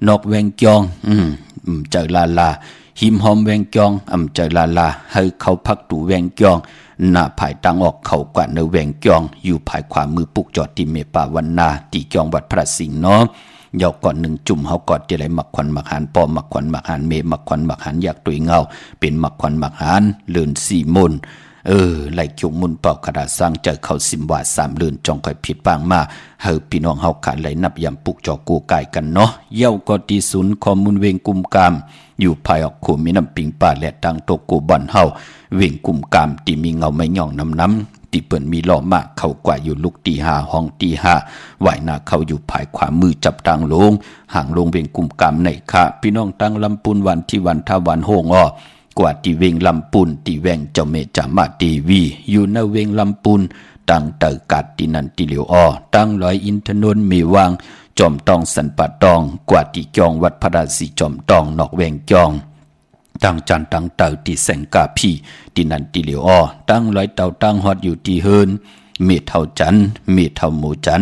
นอกเวียงจองเจอลาหิมหอมเวียงจองเจอลาให้เขาพักตู่เวียงจองหน้าภายตังออกเขากว่าในเวียงจองอยู่ภายขวามือปุกจอดที่เมปาวันนาตีจองวัดพระสิงห์เนาะยาวก่อน1จุ่มเฮากอดจะได้มักควันมักหานปอมักควันมักหานเมมักควันมักหานอยากตุยเงาเป็นมักควันมักหานเลื่อน4มนไหลเขียวมุนเป่ากระดาษสร้างเจอเขาสิมว่า3เลือนจองค่อยผิดบางมาเฮาพี่น้องเฮาขาไหลนับยำปุกจอกูกายกันเนาะเย้าก็ตีศูนย์ข้อมูลเวงกุมกามอยู่ภายออกขู่มีน้ำปิงป่าและตังโตกูบ่อนเฮาเวงกุมกามที่มีเงาไม่ย่องน้ำที่เปิ้นมีล้อมากเข้ากว่าอยู่ลุกตี5ห้องตี5ไหวหน้าเขาอยู่ภายขวามือจับตังลงห่างลงเวงกุมกามในค่ะพี่น้องตั้งลำปูนวันที่วันท่าวันโฮงกว่าที่เวงลำปูนที่แวงเจ้าเมจามาตีวีอยู่ในเวงลำปูนตั้งเตอกัดที่นันติเหลียวตั้งลอยอินทนนท์มีวางจอมตองสันปะตองกว่าที่จองวัดพระราศีจอมตองนอกเวงจองตั้งจันตั้งเตอที่แสงกาพี่ที่นันติเหลียวตั้งลอยเตาตั้งฮอดอยู่ที่เฮินเมเท่าจันเมเท่าหมูจัน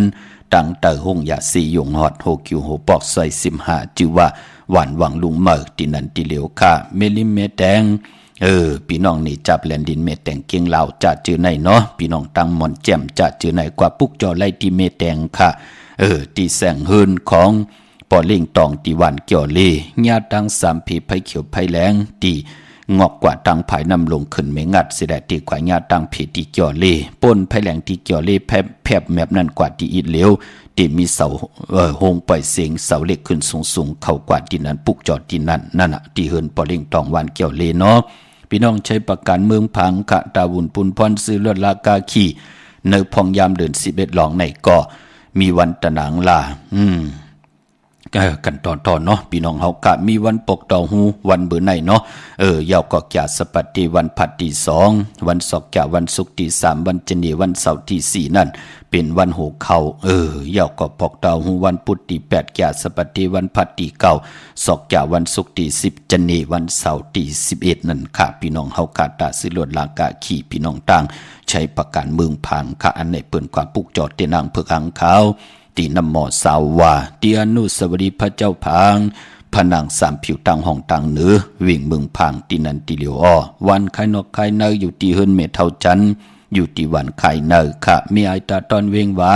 ตั้งเตอหงยาสียงฮอดโฮคิวโฮปอกใส่15จือว่าหวานหวังลุงเมอที่นันติเหลียวค่ะเมลิเมแตงพี่น้องนี่จับแลนดินเมแตงเกียงเหล่าจัดจือในเนาะพี่น้องตั้งมอนแจ่มจัดจือในกว่าปุกจอไล่ที่เมแตงค่ะที่แสงเฮินของปอเล่งตองตีวันเกี่ยวเลญาตั้ง3ผีไผเขียวไผแรงตีงอกกว่าตั้งภายนำลงขึ้นไม่งัดเสียได้ตีกว่าญาตั้งผีที่เกี่ยวเลป่นไผแรงที่เกี่ยวเลแผบแมบนั่นกว่าที่อิดเหลวที่มีเสาโฮงปล่อยเสียงเสาเล็กขึ้นสูงเข้ากว่าที่นั้นปุกจอดที่นั้นนั่นน่ะที่เฮินปอเล่งตองวันเกี่ยวเลเนาะพี่น้องใช้ประกันเมืองพังกะตาวุนปุนพรซื้อเลือดลากาขี่ในพองยามเดิน11หลองในก็มีวันตะหนังลา กันตอนเนาะพี่น้องเฮากะมีวันปกดอกหูวันเบื่อในเนาะยาวก็กะสปัตติวันผัดที่2วันศอกกะวันศุกร์ที่3วันจันทร์วันเสาร์ที่4นั่นเป็นวันโหเข้ายาวก็ปกดอกหูวันพุธที่8กะสปัตติวันผัดที่9ศอกกะวันศุกร์ที่10จันทร์วันเสาร์ที่11นั่นค่ะพี่น้องเฮากะตาสิลวดลากะขี่พี่น้องต่างใช้ประกันเมืองผ่านค่ะอันไหนเปิ้นความปุกจอดเตนางเพื่อขังเขาตีนำหมอสาววาเตียนุสวรีพระเจ้าพางผนังสามผิวตังห้องตังเหนือวิ่งเมืองพังตีนันตีเหลียวอ้อวันไข่นกไข่เนยอยู่ที่เฮินเมเท่าจันอยู่ที่วันไข่เนยค่ะมีไอตาตอนเวงไว้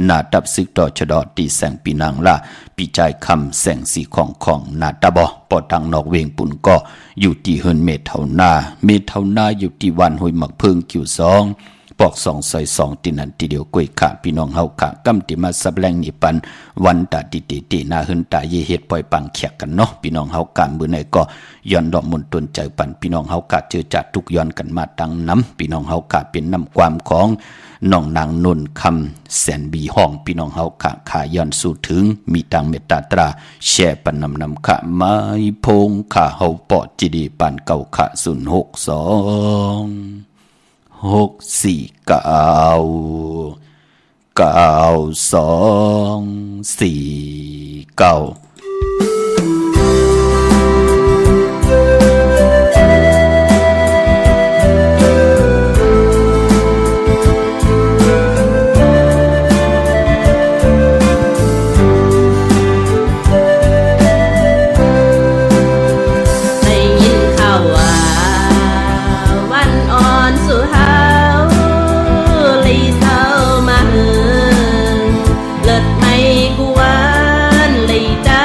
หน้าดับซึกต่อชะดอตีแสงปีนังละปีใจคำแสงสีของหน้าตาบอปอตังนอกเวงปุ่นก็อยู่ที่เฮินเมเท่านาอยู่ที่วันหอยหมักเพิงคิว2ปอก2ใส่2ตินันติเดียวกวยค่ะพี่น้องเฮาค่ะกำติมาสับแรงนี่ปันวันตาตินาหึนตาเยเฮ็ดปล่อยปังแขกกันเนาะพี่น้องเฮากันมื้อไหนก็ย้อนดอกมนตนใจปันพี่น้องเฮาค่ะเจอจัดทุกย้อนกันมาตั้งน้ำพี่น้องเฮาค่ะเป็นน้ำความของน้องนางนุ่นคำแสนบีห้องพี่น้องเฮาค่ะขาย้อนสู่ถึงมีตังเมตตาตราแช่ปันนำค่ะไม้พงค่ะเฮาปอจิดีปันเก่าค่ะ062 6499249ได้ยินข่าวว่าวันอ่อนสู่เฮาลีเศร้ามาเลิศไม่กวนลีได้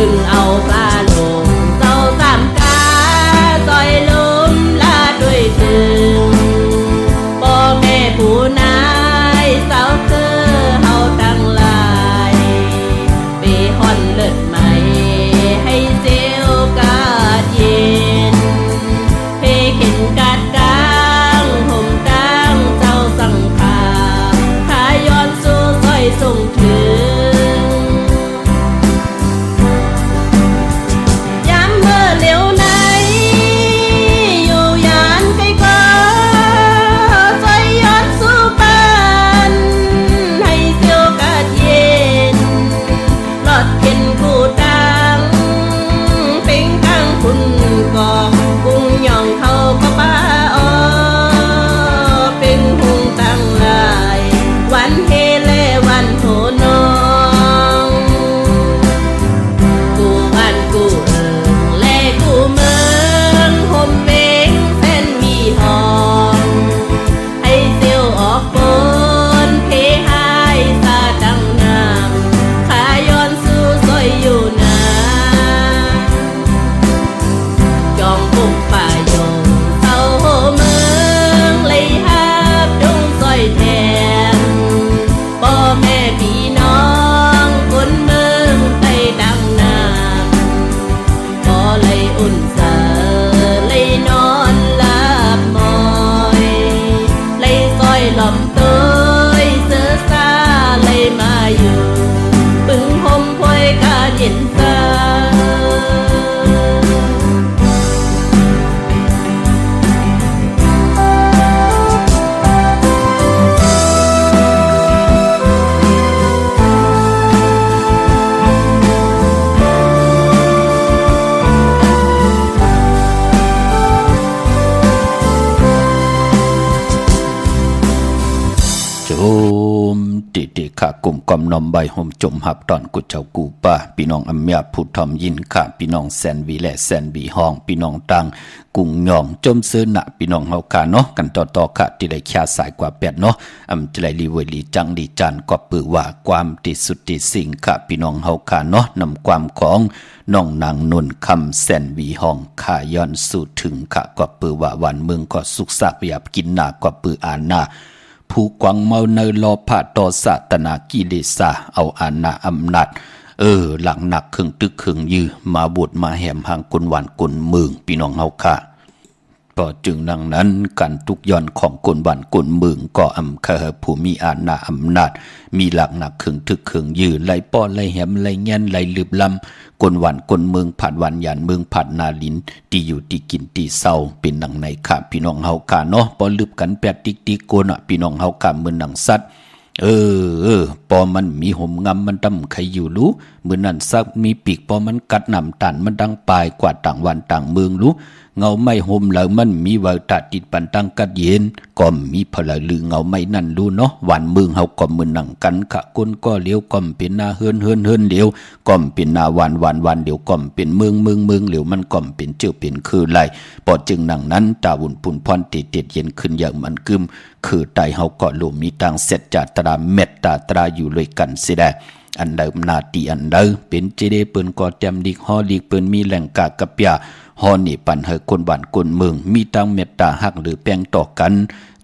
พึ่งเอาปลาลงเจ้าสามกาซอยลุมลาด้วยถึงพ่อแม่ผู้นายสาวเธอเฮาตั้งหลายไปห่อนเลิศใหม่ให้เซลกาดเย็นเพเข็นกาดกลางห่มกลางเจ้าสังขาขาย้อนสู่ซอยส่งถึงกลุ่มกอมนอมใบห่มจมหับตอนกุเจ้ากูป่าพี่น้องอำเมียผู้ทอมยินค่ะพี่น้องแสนวีและแสนวีห้องพี่น้องตังกุ้งหย่องจมเสื้อหนะพี่น้องเฮาค่ะเนาะกันต่อค่ะที่ได้แค่สายกว่า8เนาะจะได้รีเวลีจังดีจันก็ปือว่าความติสุดติสิ่งค่ะพี่น้องเฮาค่ะเนาะนำความของน้องนางนุ่นคำแสนวีห้องขาย้อนสู่ถึงค่ะก็ปือว่าวันเมืองก็สุขสักอยากกินหน้าก็ปืออ่านหน้าผู้กวางเมาเนรอพระต่อศาสนากิเลสาเอาอาณาอำนาจหลังหนักครึ่งตึกครึ่งยือมาบวชมาแหมหางกุนหวานกุนเมืองพี่น้องเฮาค่ะก็จึงดังนั้นการทุกย่อนของกุนหวานกุนเมืองก็อำเคอผู้มีอาณาอำนาจมีหลักหนักครึ่งตึกครึ่งยือไล่ป้อไล่แหมไล่แง่นไล่ลืบลำกุนหวานกุนเมืองผัดวันยันเมืองผัดนาลินที่อยู่ที่กินที่เศร้าเป็นดังในค่ะพี่น้องเฮาค่ะเนาะพอลืบกันแปดติ๊กโกนพี่น้องเฮาค่ะเหมือนหนังสัตว์พอมันมีห่มงำมันดำใครอยู่รู้เหมือนนั่นซักมีปีกพอมันกัดหนำตันมันดังปลายกว่าต่างวันต่างเมืองรู้เงาไม่ห่มแล้วมันมีวาตาติดปันตังกัดเย็นก็มีพลลือเงาไม่นั่นรู้เนาะวันเมืองเฮาก็เหมือนหนังกันขะก้นก็เลี้ยวก็เป็นหน้าเฮือนเลี้ยวก็เป็นหน้าวันเดี๋ยวก็เป็นเมืองเลี้ยวมันก็เป็นเจ้าเป็นคือไรพอจึงหนังนั้นตาวุ่นปุ่นพรติดเย็นขึ้นอย่างมันกึมคือไตเฮาก็ลมมีตังเสร็จจาตราเม็ดตาตราอยู่เลยกันสิได้อันใดนาตีอันใดเป็นเจเดเปิ้นก็เตรียมดิกฮอดิกเปิ้นมีแหล่งกากะเปียฮอนี่ปันเฮคนบ้านคนเมืองมีตังเมตตาหักหรือแป้งต่อกัน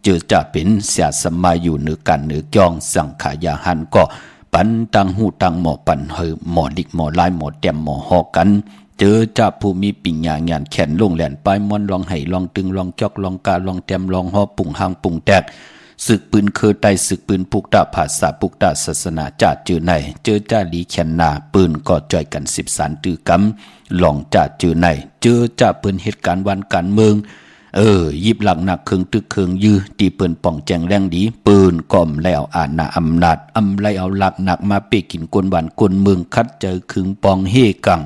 เจอจะเป็นเสียสมัยอยู่เหนือกันเหนือยองสังขายาหันก็ปันตังหูตังหมอปันเฮหมอดิกหมอลายหมอเตรียมหมอฮอกันเจอจะผู้มีปิญญางานแขนลงแหลนปลายมอนลองไห้ลองตึงลองจอกลองกาลองเตรียมลองฮอปุ่งหางปุ่งแตกศึกปืนเคยไตศึกปืนปุกตาภาษาปุกตาศาสนาจ่าเจอไหนเจอจ่าลีแขนนาปืนก็จ่อยกัน10 สารตือกำหลองจ่าเจอไหนเจอจ่าปืนเหตุการณ์วันการเมืองยิบหลังหนักเคืองตึกเคืองยื้อตีปืนป่องแจงแรงดีปืนก่อมแล้วอาณาอำนาจไล่เอาหลักหนักมาเปกินกวนหวานกวนเมืองคัดเจอคึงปองเฮกัง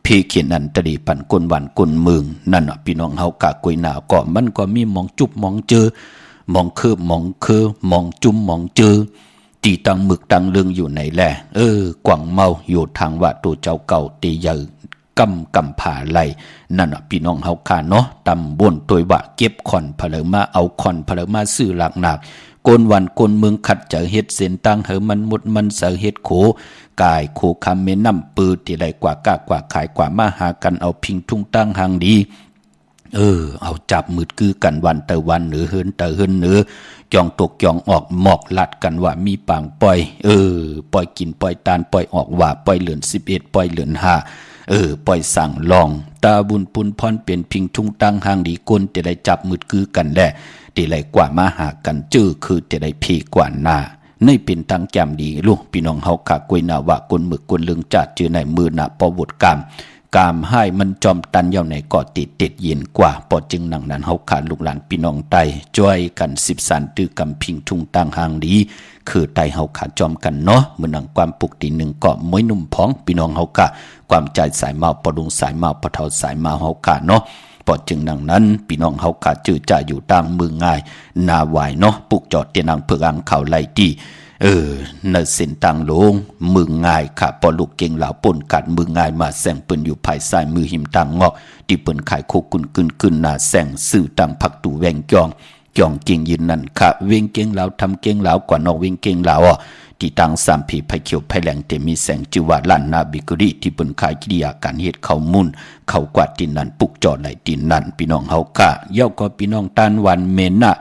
เพเขียนอันตรีปันกวนหวานกวนเมืองนั่นพี่น้องเฮากะกวยหนาก็มันก็มีมองจุบมองเจอมองมองจุ่มมองเจอตีตังหมึกตังเรื่องอยู่ไหนแหละกว่างเมาอยู่ทางว่าตัวเจ้าเก่าตีใหญ่กำผ่าไหลนั่นพี่น้องเฮาคาเนาะตำบนตัวว่าเก็บคอนเพลมาเอาคอนเพลมาซื้อหลักหนัก กนวันกนเมืองขัดเจอเฮ็ดเส้นตั้งเหอมันมุดมันเสอเฮ็ดโขกายโคคำเมน้ำปืดที่ใดกว่ากากว่าขายกว่ามาหากันเอาพิงทุ่งตั้งหางดีเอาจับมืดคือกันวันเตอวันเหนือเฮินเตอเฮินเหนือจองตกจองออกหมอกลัดกันว่ามีปางปล่อยปล่อยกินปล่อยตานปล่อยออกว่าปล่อยเหลือน11ปล่อยเหลือน5ปล่อยสั่งลองตาบุญปุนพรเป็นพิงทุ่งตั้งหางดีก้นจะได้จับมืดคือกันแหละที่ไรกว่ามาหากันจื้อคือจะได้พีกว่าหน้าในเป็นทางแจ่มดีลูกพี่น้องเฮาขากวยนาวะกนหมึกกนลึงจัดจื้อในมือหน้าปวดกามให้มันจอมตันเย่าในก่อติดเย็นกว่าปอจึงหนังนั้นเฮาขาดลูกหลานพี่น้องไตจ้อยกัน10สันตื้อกำพิงทุ่งตั้งหางดีคือไตเฮาขาจอมกันเนาะมื้อนังความปุกตีหนึ่งเกาะม้อยนุ่มพ้องพี่น้องเฮาขาความใจสายเมาปอดุงสายเมาปะเทาสายเมาเฮาขาเนาะปอจึงดังนั้นพี่น้องเฮาขาจื้อจ่าอยู่ต่างมือง่ายนาไหวเนาะปุกจอดเตียนังเพื่ออังเขาไล่ตีในเส้นต่างโลงมือง่ายค่ะปอลูกเก่งเหล่าป่นกัดมือง่ายมาแสงเปิ้นอยู่ภายซ้ายมือหิมต่างงอกที่เปิ้นขายโคกุนกึนหน้าแสงสื่อต่างผักตูแวงจองเก่งยืนนั่นค่ะเวงเก่งเหล่าทำเก่งเหล่ากว่านอกเวงเก่งเหล่าที่ต่างสามผีไผ่เขียวไผ่แหลงแต่มีแสงจิวาล้านนาบิกรีที่เปิ้นขายกิริยาการเฮ็ดเข้ามุ่นเข้ากวาดดินนั้นปุกจอดไหลดินนั้นพี่น้องเฮาค่ะเย้าก็พี่น้องตานวันเมนนะ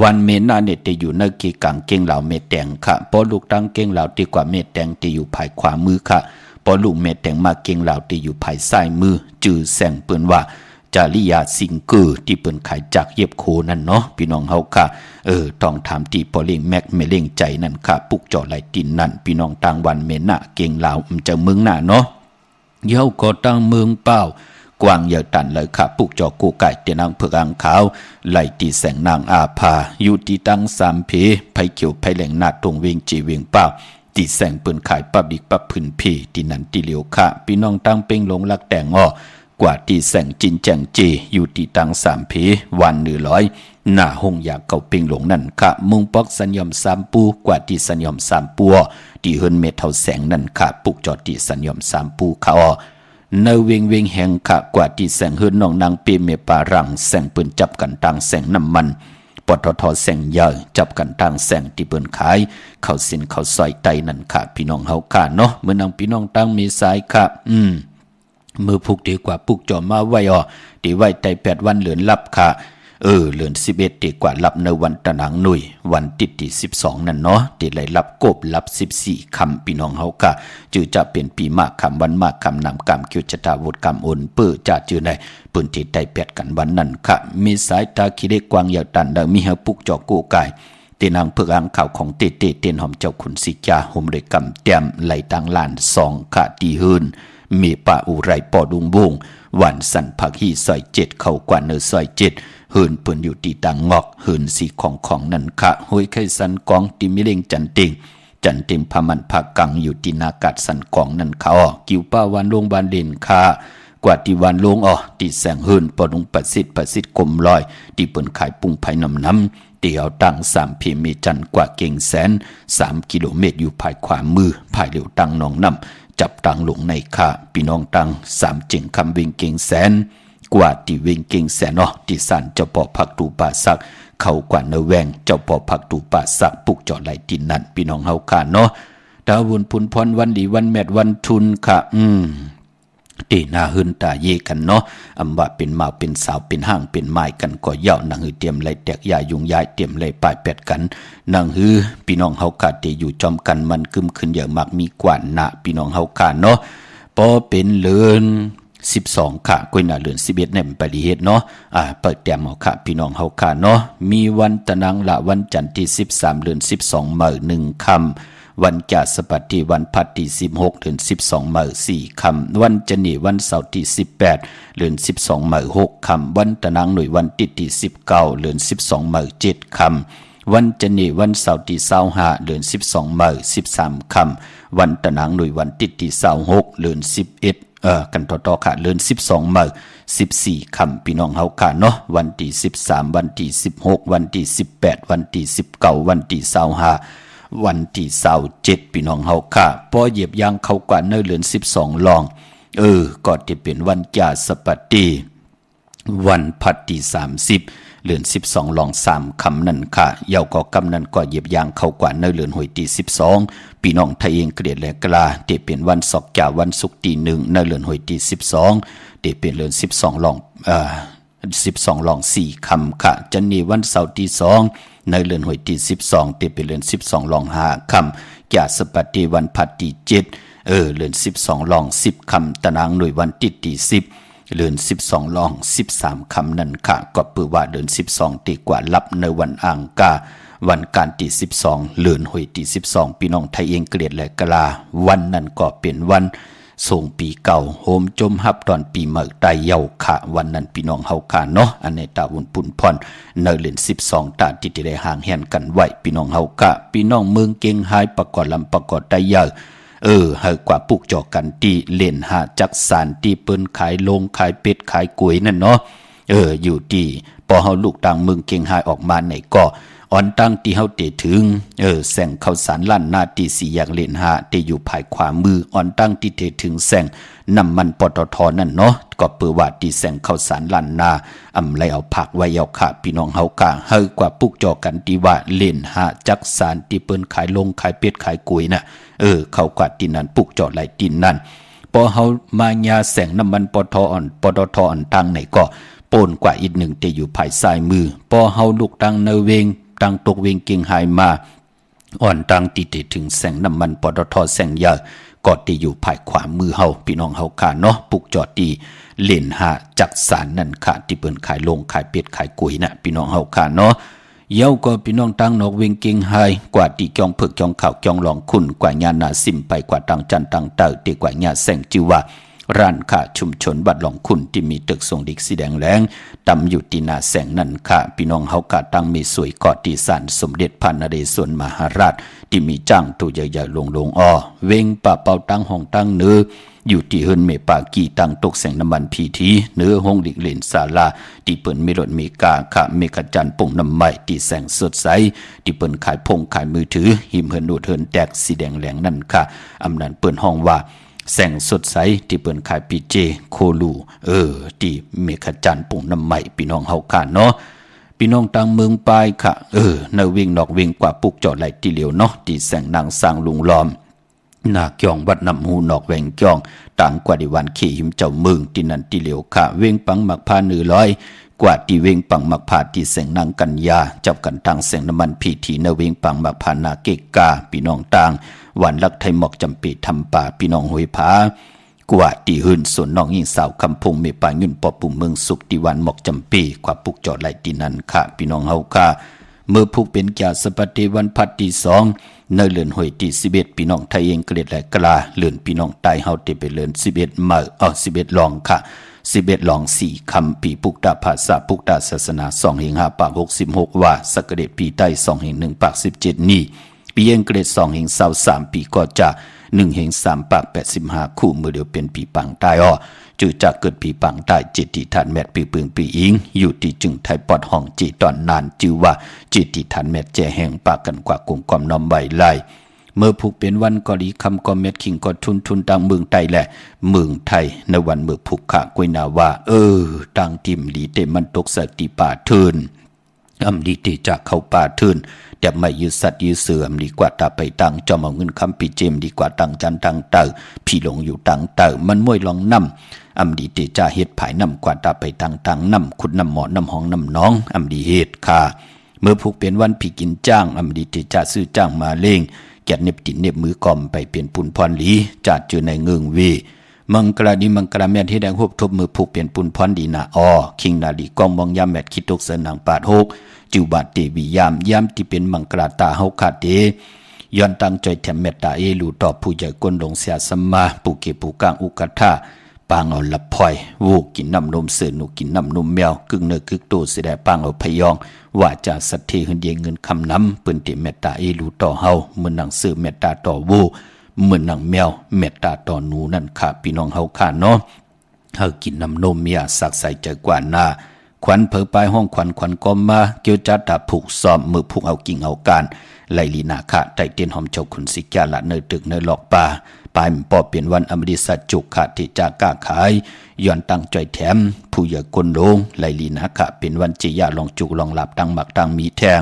วันเมนาเนี่ยจะอยู่ในกีกังเก่งเหล่าเมแตงค่ะพอลูกตั้งเก่งเหล่าดีกว่าเมแตงที่อยู่ภายขวามือค่ะพอลูกเมแตงมาเก่งเหล่าที่อยู่ภายซ้ายมือจื้อแสงเปิ้นว่าจาริยาสิงเกอร์ที่เปิ้นขายจากเย็บโคนั่นเนาะพี่น้องเฮาค่ะต้องถามที่ปอเล่งแม็กเมเล่งใจนั่นค่ะปุกจอไหลดินนั่นพี่น้องต่างวันเมนะเก่งเหล่าจะเมืองหน้าเนาะเย้าก็ตั้งเมืองเป้ากวางเยอะตันเลยค่ะปุกจอกูไก่เตียนางเผือกอังขาวไหลตีแสงนางอาภาอยู่ที่ตั้งสามเพไผเขียวไผแหลงนาตรงเวงจีเวงเป้าตีแสงเปิ้นขายปับดิกปับพื้นเพที่นันตีเหลียวค่ะพี่น้องตั้งเป่งลงลักแต่งกว่าตีแสงจินแจงจีอยู่ที่ตั้งสามเพวัน100หน้าหงอยากเก่าเป่งลงนั่นค่ะมุงปอกสัญญอมสามปูกว่าที่สัญญอมสามปูที่เฮิรนเมทเท่าแสงนั่นค่ะปุกจอที่สัญญอมสามปูเขาในเวงแห่งขะกว่าที่แสงเฮือนน้องนางเปเมปารังแสงปืนจับกันต่างแสงน้ำมันปตทแสงใหญ่จับกันต่างแสงที่เปิ้นขายเข้าสินเข้าซอยไตนั่นค่ะพี่น้องเฮาค่ะเนาะเมื่อนางพี่น้องตั้งมีสายค่ะมือผูกดีกว่าปุกจอมาไว้ดีไว้ไต8วันเหลือนลับค่ะเหลือน11ดีกว่าลับในวันตะนางหนุ่ยวันติดที่12นั่นเนาะที่ไหลลับกบลับ14คำพี่น้องเฮาค่ะจือจะเป็นปีมากคำวันมากคำนำกรรมคิวชะตาวุฒิกรรมโอนเปื้อจะจือในปืนที่ไต8กันวันนั้นค่ะมีสายตาคิเดกวางยาวตันดังมีเฮาปุกจอกูกายเตนางเพื่ออังข่าวของเตเตียนหอมเจ้าขุนสิจาห่มเลยกำแต้มไหลต่างลาน2ค่ะดีหืนมีป่าอุไรปอดุงบุงวันสันผักฮีซอย7เข้ากว่าเนอซอย7เหินเปิ้นอยู่ที่ต่างงอกเหินสีของนั่นค่ะห้วยไข่สันกองติมิเลงจันเต็งพามันผักกังอยู่ที่นากาศสันกองนั่นค่ะกิวป้าวันลงบานเด่นค่ะกว่าที่วันลงที่แสงเหินปอดุงประสิทธิ์กลมลอยที่เปิ้นขายปุ้งไผ่น้ำเตียวตั้ง3เพมีจันกว่าเก่งแสน3กิโลเมตรอยู่ภายขวามือภายเหลียวตั้งนองน้ำจับตังหลงในค่ะพี่น้องตัง3จิงคำวิ่งเก่งแสนกว่าที่เวงเก่งแสนที่สันเจ้าปอผักตูป่าสักเข้ากว่าเนแวงเจ้าปอผักตูป่าสักปุกจอดไหลดินนั่นพี่น้องเฮาค่ะเนาะดาวบุญพุนพรวันดีวันแมดวันทุนค่ะตีหน้าหืนตาเยกันเนาะอำว่าเป็นเมาเป็นสาวเป็นห้างเป็นไม้กันก็เย่านังหือเตรียมไหลแตกยายุงยายเตรียมไหลปลายแปดกันนังหือพี่น้องเฮาค่ะที่อยู่จอมกันมันกึมขึ้นเยอะมากมีกว่าหน้าพี่น้องเฮาค่ะเนาะพอเป็นเลือน12ค่ะก้อยหน้าเลือน11เนี่ยมันไปดีเฮ็ดเนาะเปิดแต้มเอาค่ะพี่น้องเฮาค่ะเนาะมีวันตะนังละวันจันทร์ที่13เดือน12มื้อ1ค่ำวันจาสปัตติวันพัดที่16เดือน12มื้อ4ค่ำวันจะนีวันเสาร์ที่18เดือน12มื้อ6ค่ำวันตะนังหน่วยวันติดที่19เดือน12มื้อ7ค่ำวันจะนีวันเสาร์ที่25เดือน12มื้อ13ค่ำวันตะนังหน่วยวันติดที่26เดือน11กันต่อค่ะเดือน12มื้อ14ค่ำพี่น้องเฮาค่ะเนาะวันที่13วันที่16วันที่18วันที่19วันที่25วันที่27พี่น้องเฮาค่ะพอเหยียบยางเข้ากว่าเนื้อเหลือน12ลองก็จะเป็นวันจาสปัตติ วันพัดที่30เดือน12ลอง3คำนั่นค่ะเยาวก็กำนั้นก็เหยียบยางเข้ากว่าในเดือนหวยที่12พี่น้องไทยเองเกลียดและกลาเตเป็นวันศอกจ่าวันศุกร์ที่1ในเดือนหวยที่12เตเป็นเดือน12ลอง4คำค่ะจันนี้วันเสาร์ที่2ในเดือนหวยที่12เตเป็นเดือน12ลอง5คำแก่สปัตติวันพัดที่7เดือน12ลอง10คำตารางหน่วยวันที่10เดือน12ลอง13คำนั่นค่ะก็เปือว่าเดือน12ตีกว่าลับในวันอังคารวันการที่12เดือนหวยที่12พี่น้องไทยเองเกลียดและกลาวันนั้นก็เป็นวันส่งปีเก่าโฮมจมฮับตอนปีใหม่ไตเยาค่ะวันนั้นพี่น้องเฮาค่ะเนาะอันในตาวุ่นปุ่นพรในเดือน12ตาที่ได้ห่างแหนกันไว้พี่น้องเฮาค่ะพี่น้องเมืองเก่งหายประกอบลำประกอบไตเยาให้กว่าปลูกจอกันที่เล่นหาจักสารที่เปิ้นขายลงขายเป็ดขายก๋วยนั่นเนาะอยู่ที่พอเฮาลูกต่างเมืองเก่งหายออกมาไหนก็อ่อนตั้งที่เฮาเตถึงแสงข้าวสารลั่นหน้าที่สี่แยกเล่นหาที่อยู่ภายขวามืออ่อนตั้งที่เตถึงแสงน้ำมันปตทนั่นเนาะก็เปิดว่าที่แสงข้าวสารลั่นหน้าไหลเอาผักไว้เอาค่ะพี่น้องเฮากะให้กว่าปลูกจอกันที่ว่าเล่นหาจักสารที่เปิ้นขายลงขายเป็ดขายก๋วยน่ะเขากว่าที่นั้นปลูกจอไหลที่นั่นพอเฮามายาแสงน้ำมันปตทอ่อนตั้งไหนก็โปนกว่าอีกหนึ่งที่อยู่ภายซ้ายมือพอเฮาลูกตั้งเนเวงตั้งตกเวงเก่งหายมาอ่อนตั้งติดถึงแสงน้ำมันปตทแสงยาก็ที่อยู่ภายขวามือเฮาพี่น้องเฮาค่ะเนาะปลูกจอดที่เล่นหาจักสารนั่นค่ะที่เปิ้นขายลงขายเป็ดขายก๋วยน่ะพี่น้องเฮาค่ะเนาะเย้าก็พี่น้องตั้งนอกเวงเก่งหายกว่าที่จองเผือกจองข้าวจองหลองคุณกว่าญาณาซิมไปกว่าตังจันตังเตอตีกว่าญาแสงจิว่าร้านค้าชุมชนบัดหลองคุณที่มีตึกทรงดิกสีแดงแรงตำอยู่ที่นาแสงนั่นค่ะพี่น้องเฮากะตั้งมีสวยเกาะที่ศาลสมเด็จพระนเรศวรมหาราชที่มีจ้างตัวใหญ่ๆลงอ้อเวงป่าเป่าตั้งห้องตั้งเนื้ออยู่ที่เฮินเมปากีตั้งตกแสงน้ำมันพีทีเนื้อห้องดิกเลนศาลาที่เปิ้นมีรถมีกาค่ะเมกะจันปุ่งน้ำใหม่ที่แสงสดใสที่เปิ้นขายพงขายมือถือหิมเฮินดูเฮินแตกสีแดงแหลงนั่นค่ะอำนั้นเปิ้นห้องว่าแสงสดใสที่เปิ้นขายปีเจโคลูที่เมฆจันทร์ปุ่งน้ำใหม่พี่น้องเฮาค่ะเนาะพี่น้องต่างเมืองปลายค่ะในวิ่งนอกวิ่งกว่าปุกจอดไหลที่เหลียวเนาะที่แสงนางสร้างลุงล้อมนาเกียงวัดนำหูนอกแหวงเกียงต่างกว่าดิวันขี่หิมเจ้าเมืองที่นั่นที่เหลียวค่ะเวงปังมักพา100กว่าที่เวงปังมักพาที่แสงนางกัญญาจับกันทางแสงน้ำมันพีทีในเวงปังมักพานาเกกาพี่น้องต่างวันลักไทยหมอกจำปีทำป่าพี่น้องหวยผากว่าที่หืนส่วนน้องยิ่งสาวคำพงเมปายุ่นปอปุ่มเมืองสุขที่วันหมอกจำปีกว่าปุกจอดไหลที่นั่นค่ะพี่น้องเฮาค่ะเมื่อผูกเป็นแก่สปฏิวันพัดที่2ในเลือนหวยที่11พี่น้องไทยเองเกลียดและกลาเลือนพี่น้องใต้เฮาที่ไปเลือน11ลองค่ะ11ลอง4คำปีปุกตาภาษาปุกตาศาสนา2แห่ง5ปาก66ว่าสักเดชปีใต้2แห่ง1ปาก17นี่ปีเองเกรด2แห่ง23ปีก็จะ1แห่ง3ปาก85คู่มือเดียวเป็นปีปังใต้จือจะเกิดปีปังใต้จิตติฐานแมทปีปึงปีอิงอยู่ที่จึงไทยปอดห้องจีตอนนานจือว่าจิตติฐานแมทแจแห่งปากกันกว่ากลุ่มความน้อมใบไล่เมื่อผูกเป็นวันกอลีคำก็เม็ดคิงก็ทุนต่างเมืองไทยแหละเมืองไทยในวันเมื่อผูกขะกวยนาว่าต่างทิมลีเตมันตกสติป่าเทินดีเตจากเข้าป่าเทินแต่ไม่ยืดสัตว์ยืดเสื่อมดีกว่าตาไปตังจอมเอาเงินคำปีเจมดีกว่าตังจันตังเตอพี่หลงอยู่ตังเตอมันมวยลองนำดีเตจ่าเฮ็ดผายนำกว่าตาไปตังนำขุดนำหมอน้ำห้องน้ำน้องดีเฮ็ดค่ะเมื่อผูกเป็นวันผีกินจ้างดีเตจ่าซื้อจ้างมาเล่งแกะเน็บติดเน็บมือกอมไปเปลี่ยนปุ่นพรหลีจัดเจอในเงืองวีมังกราดีมังกราแม่ที่แดงหบทบมือผูกเปลี่ยนปุ่นพรดีนาคิงนาลีกองมองยามแมทคิดตกเสนางปาดหกจิวบาดเตวิยามที่เป็นมังกราตาเฮาคาเตย้อนตั้งใจแถมเมตตาลูตอบผู้ใหญ่ก้นลงเสียสัมมาปูเกปูกางอุกัฏฐาปางเอาละพลอยวูกินน้ำนมเสือหนูกินน้ำนมแมวกึ่งเนื้อกึ่งตัวเสียได้ปางเอาพยองว่าจะสัตย์เทหินเยเงินคำน้ำเปิ้นเตเมตตาลูต่อเฮาเหมือนหนังสือเมตตาต่อวูเหมือนหนังแมวเมตตาต่อหนูนั่นค่ะพี่น้องเฮาค่ะเนาะเฮากินน้ำนมเมียสักใส่ใจกว่าหน้าขวัญเผอปลายห้องขวัญก็มาเกี่ยวจัดตาผูกซ้อมมือผูกเอากิ่งเอาการไลลีนาคะไตเตียนหอมเจ้าขุนสิกาละเนยตึกเนยหลอกป่า ปลายปอเปลี่ยนวันอมฤตสัจจุขาที่จากก้าขายย้อนตั้งใจแถมผู้อย่ากลโลงไลลีนะขะเป็นวันจิยาลองจุกลองหลับตั้งหมักตั้งมีแทง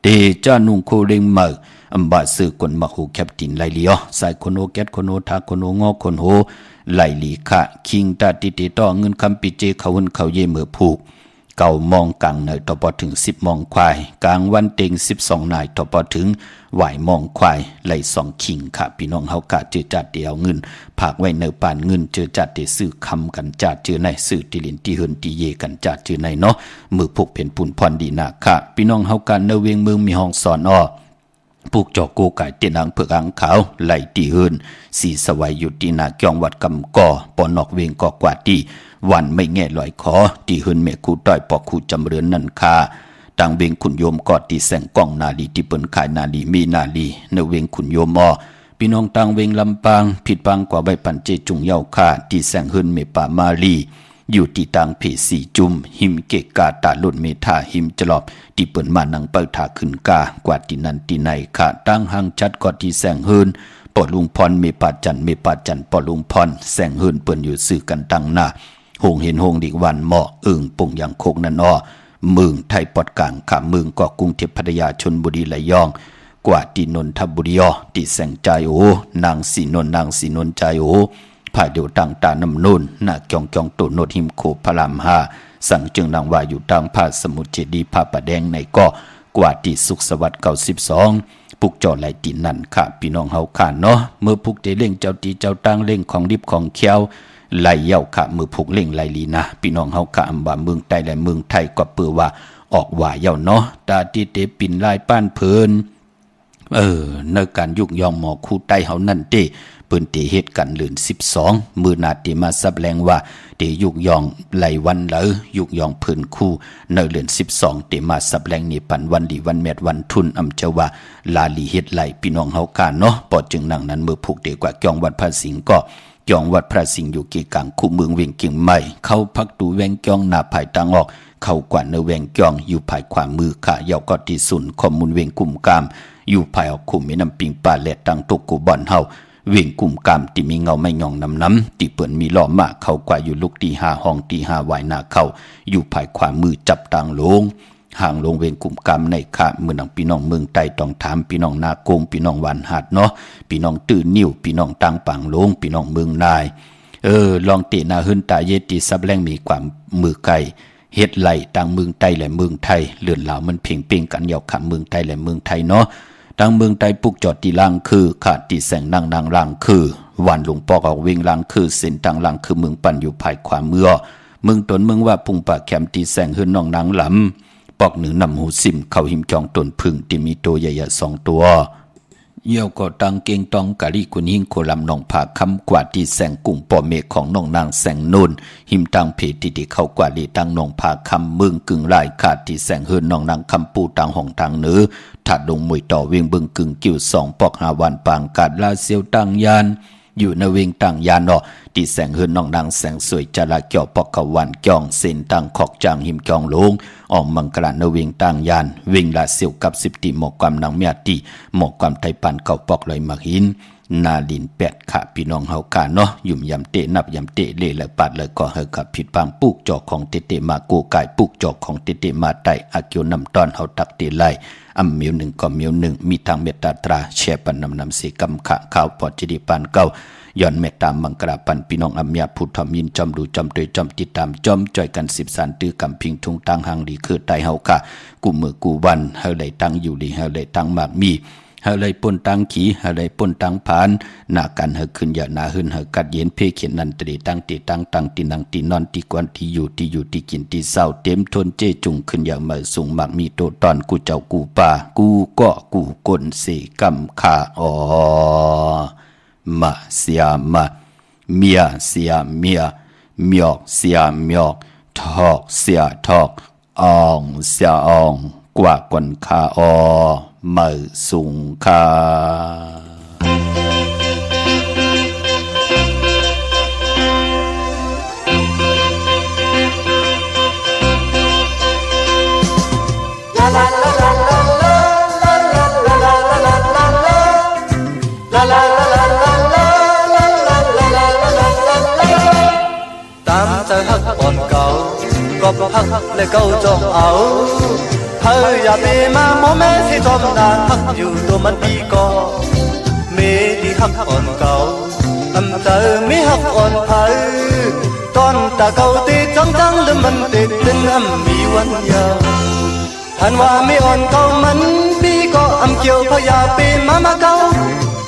เดจ้านุงโคเรงมืออัมบาซื้อกลมาหูแคปตินไลลีอ๋อสายคนโอแกตคนโอทาคนโองอคนโหไลลีขะคิงตาติติต่อเงินคำปิเจเขาหุ่นเขาเย่มือผูกเก่ามองกลางเนยต่อปอถึง10 มองควายกลางวันเต็ง12 นายต่อปอถึงไหวมองควายไหล2 คิงค่ะพี่น้องเฮากะเจอจัดเดียวเงินผากไว้เนอปานเงินเจอจัดเดซื้อคำกันจัดเจอในซื้อติลินติเฮินติเยกันจัดเจอในเนาะมือพกเป็นปุ่นพรดีนาค่ะพี่น้องเฮากะเนอเวียงเมืองมีห้องสอนอ้อผูกจอกโกไก่เตียนางเผือกอังขาวไหลตีเฮินสีสวัยอยู่ที่นาเกียงวัดกำก่อปอนอกเวงก่อกว่าตีวันไม่แง่ลอยขอตีเฮินเมคูต้อยปอกคูจำเรือนนันคาต่างเวงขุนโยมกอดตีแสงกล้องนาลีที่เปิ้นขายนาลีมีนาลีเนเวงขุนโยมอพี่น้องต่างเวงลำปางผิดบางกว่าใบปันเจจุงเยาคาตีแสงเฮินเมปามาลีอยู่ที่ต่างเพสีจุมหิมเกกาตาลุนเมธาหิมจลอบที่เปิ้นมานังเปิดถาขึ้นกากว่าที่นันที่ในขาตั้งหังชัดกอดที่แสงเฮินปอลุงพรเมปาจันปอลุงพรแสงเฮินเปิ้นอยู่สื่อกันตั้งหน้าหงเห็นหงดิวันเหมาะปุ่งอย่างโคกนันอ้อเมืองไทยปอดกลางขาเมืองเกาะกรุงเทพพัทยาชลบุรีระยองกว่าที่นนทบุรีอ้อที่แสงใจโอนางสีนนใจโอภายเดียวต่างตาน้ำนุ่นหน้าจองโตโนดหิมโคพระราม5สั่งจึงนางว่าอยู่ทางภาคสมุทรเจดีภาปะแดงในเกาะกว่าที่สุขสวัสดิ์92ปุกจอไหลตินั่นค่ะพี่น้องเฮาค่ะเนาะเมื่อปุกได้เล่งเจ้าตีเจ้าตั้งเล่งของดิบของเคี้ยวไหลเย่าขะมือผูกเล่งไหลลีนะพี่น้องเฮาขะอำบาเมืองใต้และเมืองไทยก็เปือว่าออกว่าเย่าเนาะตาติเตปินลายป้านเพิ่นในการยุกยองหมอคู่ใต้เฮานั่นเต้เปิ้นเตเฮ็ดกันเลือน12มื้อนาติมาซับแรงว่าเตยุกยองไหลวันเหลอยุกยองเพิ่นคู่ในเลือน12เตมาซับแรงนี่ปันวันดีวันแมดวันทุนอำเจ้าว่าลาลีเฮ็ดไหลพี่น้องเฮากันเนาะปอจึงนั่งนั้นมือผูกเตกว่าจองวัดพระสิงห์ก็จองวัดพระสิงห์อยู่กีกลางคู่เมืองเวียงเกียงใหม่เข้าพักตูแวงจองหน้าภายตางออกเข้ากว่าเนแวงจองอยู่ภายขวามือค่ะยาวก็ที่สุนข้อมูลเวียงกุ่มกามอยู่ภายออกคุมแม่น้ำปิงป่าและตังตกกูบ่อนเฮาเวียงกุ่มกามที่มีเงาไม่งองน้ำที่เปิ้นมีล้อมาเข้ากว่าอยู่ลูกที่5ห้องที่5วายนาเข้าอยู่ภายขวามือจับตังลงห่างลงเวงกลุ่มกรรมในค่ะเมืองพี่น้องเมืองใต้ต้องถามพี่น้องนาโกงพี่น้องหวานหาดเนาะพี่น้องตื่นนิ่วพี่น้องตังปังลงพี่น้องเมืองนายลองเตนาหึนตาเยติซับแรงมีความมือไก่เฮ็ดไหลต่างเมืองใต้และเมืองไทยเลื่อนเหล่ามันเพ่งเป่งกันยาวค่ะเมืองไทยและเมืองไทยเนาะต่างเมืองใต้ปุกจอดที่ล่างคือขาดที่แสงนางล่างคือวันหลวงปอกออกเวงล่างคือเส้นต่างล่างคือเมืองปั่นอยู่ภายขวามือเมืองตนเมืองว่าปุงปากแคมที่แสงหึนน้องนางหลำปอกหนึ่งนำหูซิมเข้าหิมจองตนพึ่งที่มีตัวใหญ่ๆ2 ตัวเยี่ยวก็ตังเก่งตองกะลีกุนหิงโคลำนองผาคำกว่าที่แสงกุ้งปอเมฆของน้องนางแสงนูนหิมตังเพติที่เข้ากว่าลีตังนองผาคำเมืองกึ่งลายขาดที่แสงเฮินน้องนางคำปูตังห้องทางเหนือถัดลงมวยต่อเวียงเบิงกึ่งกิ้ว2ปอก5วันปางกาดลาเซียวตังยานอยู่ในเวียงตังยานเนาะที่แสงเฮินน้องนางแสงสวยจระเกี่ยวปอกขวันจองเส้นตังขอกจางหิมจองลงออกมังกรานเวียงต่างยานเวียงลาเซียวกับ10ตีหมอกความนางเมียตีหมอกความไทยปันเก่าปอกลอยมักหินนาลิน8ค่ะพี่น้องเฮากาเนาะยุ่มยำเตะนับยำเตะเล่และปาดเลยก็เฮากับผิดบางปุกจอกของเตมาโกกายปุกจอกของเตมาไตอาเกียวนำตอนเฮาตักเตไลอำมิว1ก็มิว1มีทางเมตตาตราแชปันนำเสกำขะข้าวปอดจิดีปานเก่าย้อนเมตตามังกราปันพี่น้องอัมยาพุทธมินจอมดูจอมโดยจอมติดตามจอมจ่อยกัน10 สานตื้อกำพิงทุงตังหังดีคือไตเฮาค่ะกูมือกูวันเฮาเลยตั้งอยู่ดีเฮาเลยตั้งมากมีเฮาเลยป่นตังขี่เฮาเลยป่นตังผานหน้ากันเฮาขึ้นอย่าหน้าหึนเฮากัดเย็นเพเขียนนันตรีตั้งตีตั้งตังตีนังตีนอนตีกวนที่อยู่ที่กินที่เศร้าเต็มทนเจจุงขึ้นอย่ามาสูงมากมีโตตอนกูเจ้ากูป่ากูก็กูกลเสกำขามาเสียมาเมียเสียเมียหมอกเสียหมอกทอกเสียทอกอ่องเสียอ่องกว่ากวนคามาสูงคา ามใจฮักอ่อนเก่าก็ฮักและเก่าจองเอาเธออย่าไปมาโมแม่ที่จอมนานฮักอยู่ตัวมันดีก็เมดีฮักอ่อนเก่าเธอไม่ฮักอ่อนเธอตอนตาเก่าตีจังแล้วมันติดตึงมีวันยาวท่านว่าไม่อ่อนเก่ามันปีก็เกี่ยวพยาปีมาเก่า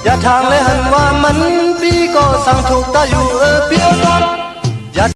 อย่าทางเลยหันว่ามันปีก็สั่งถูกตาอยู่เปียวตอน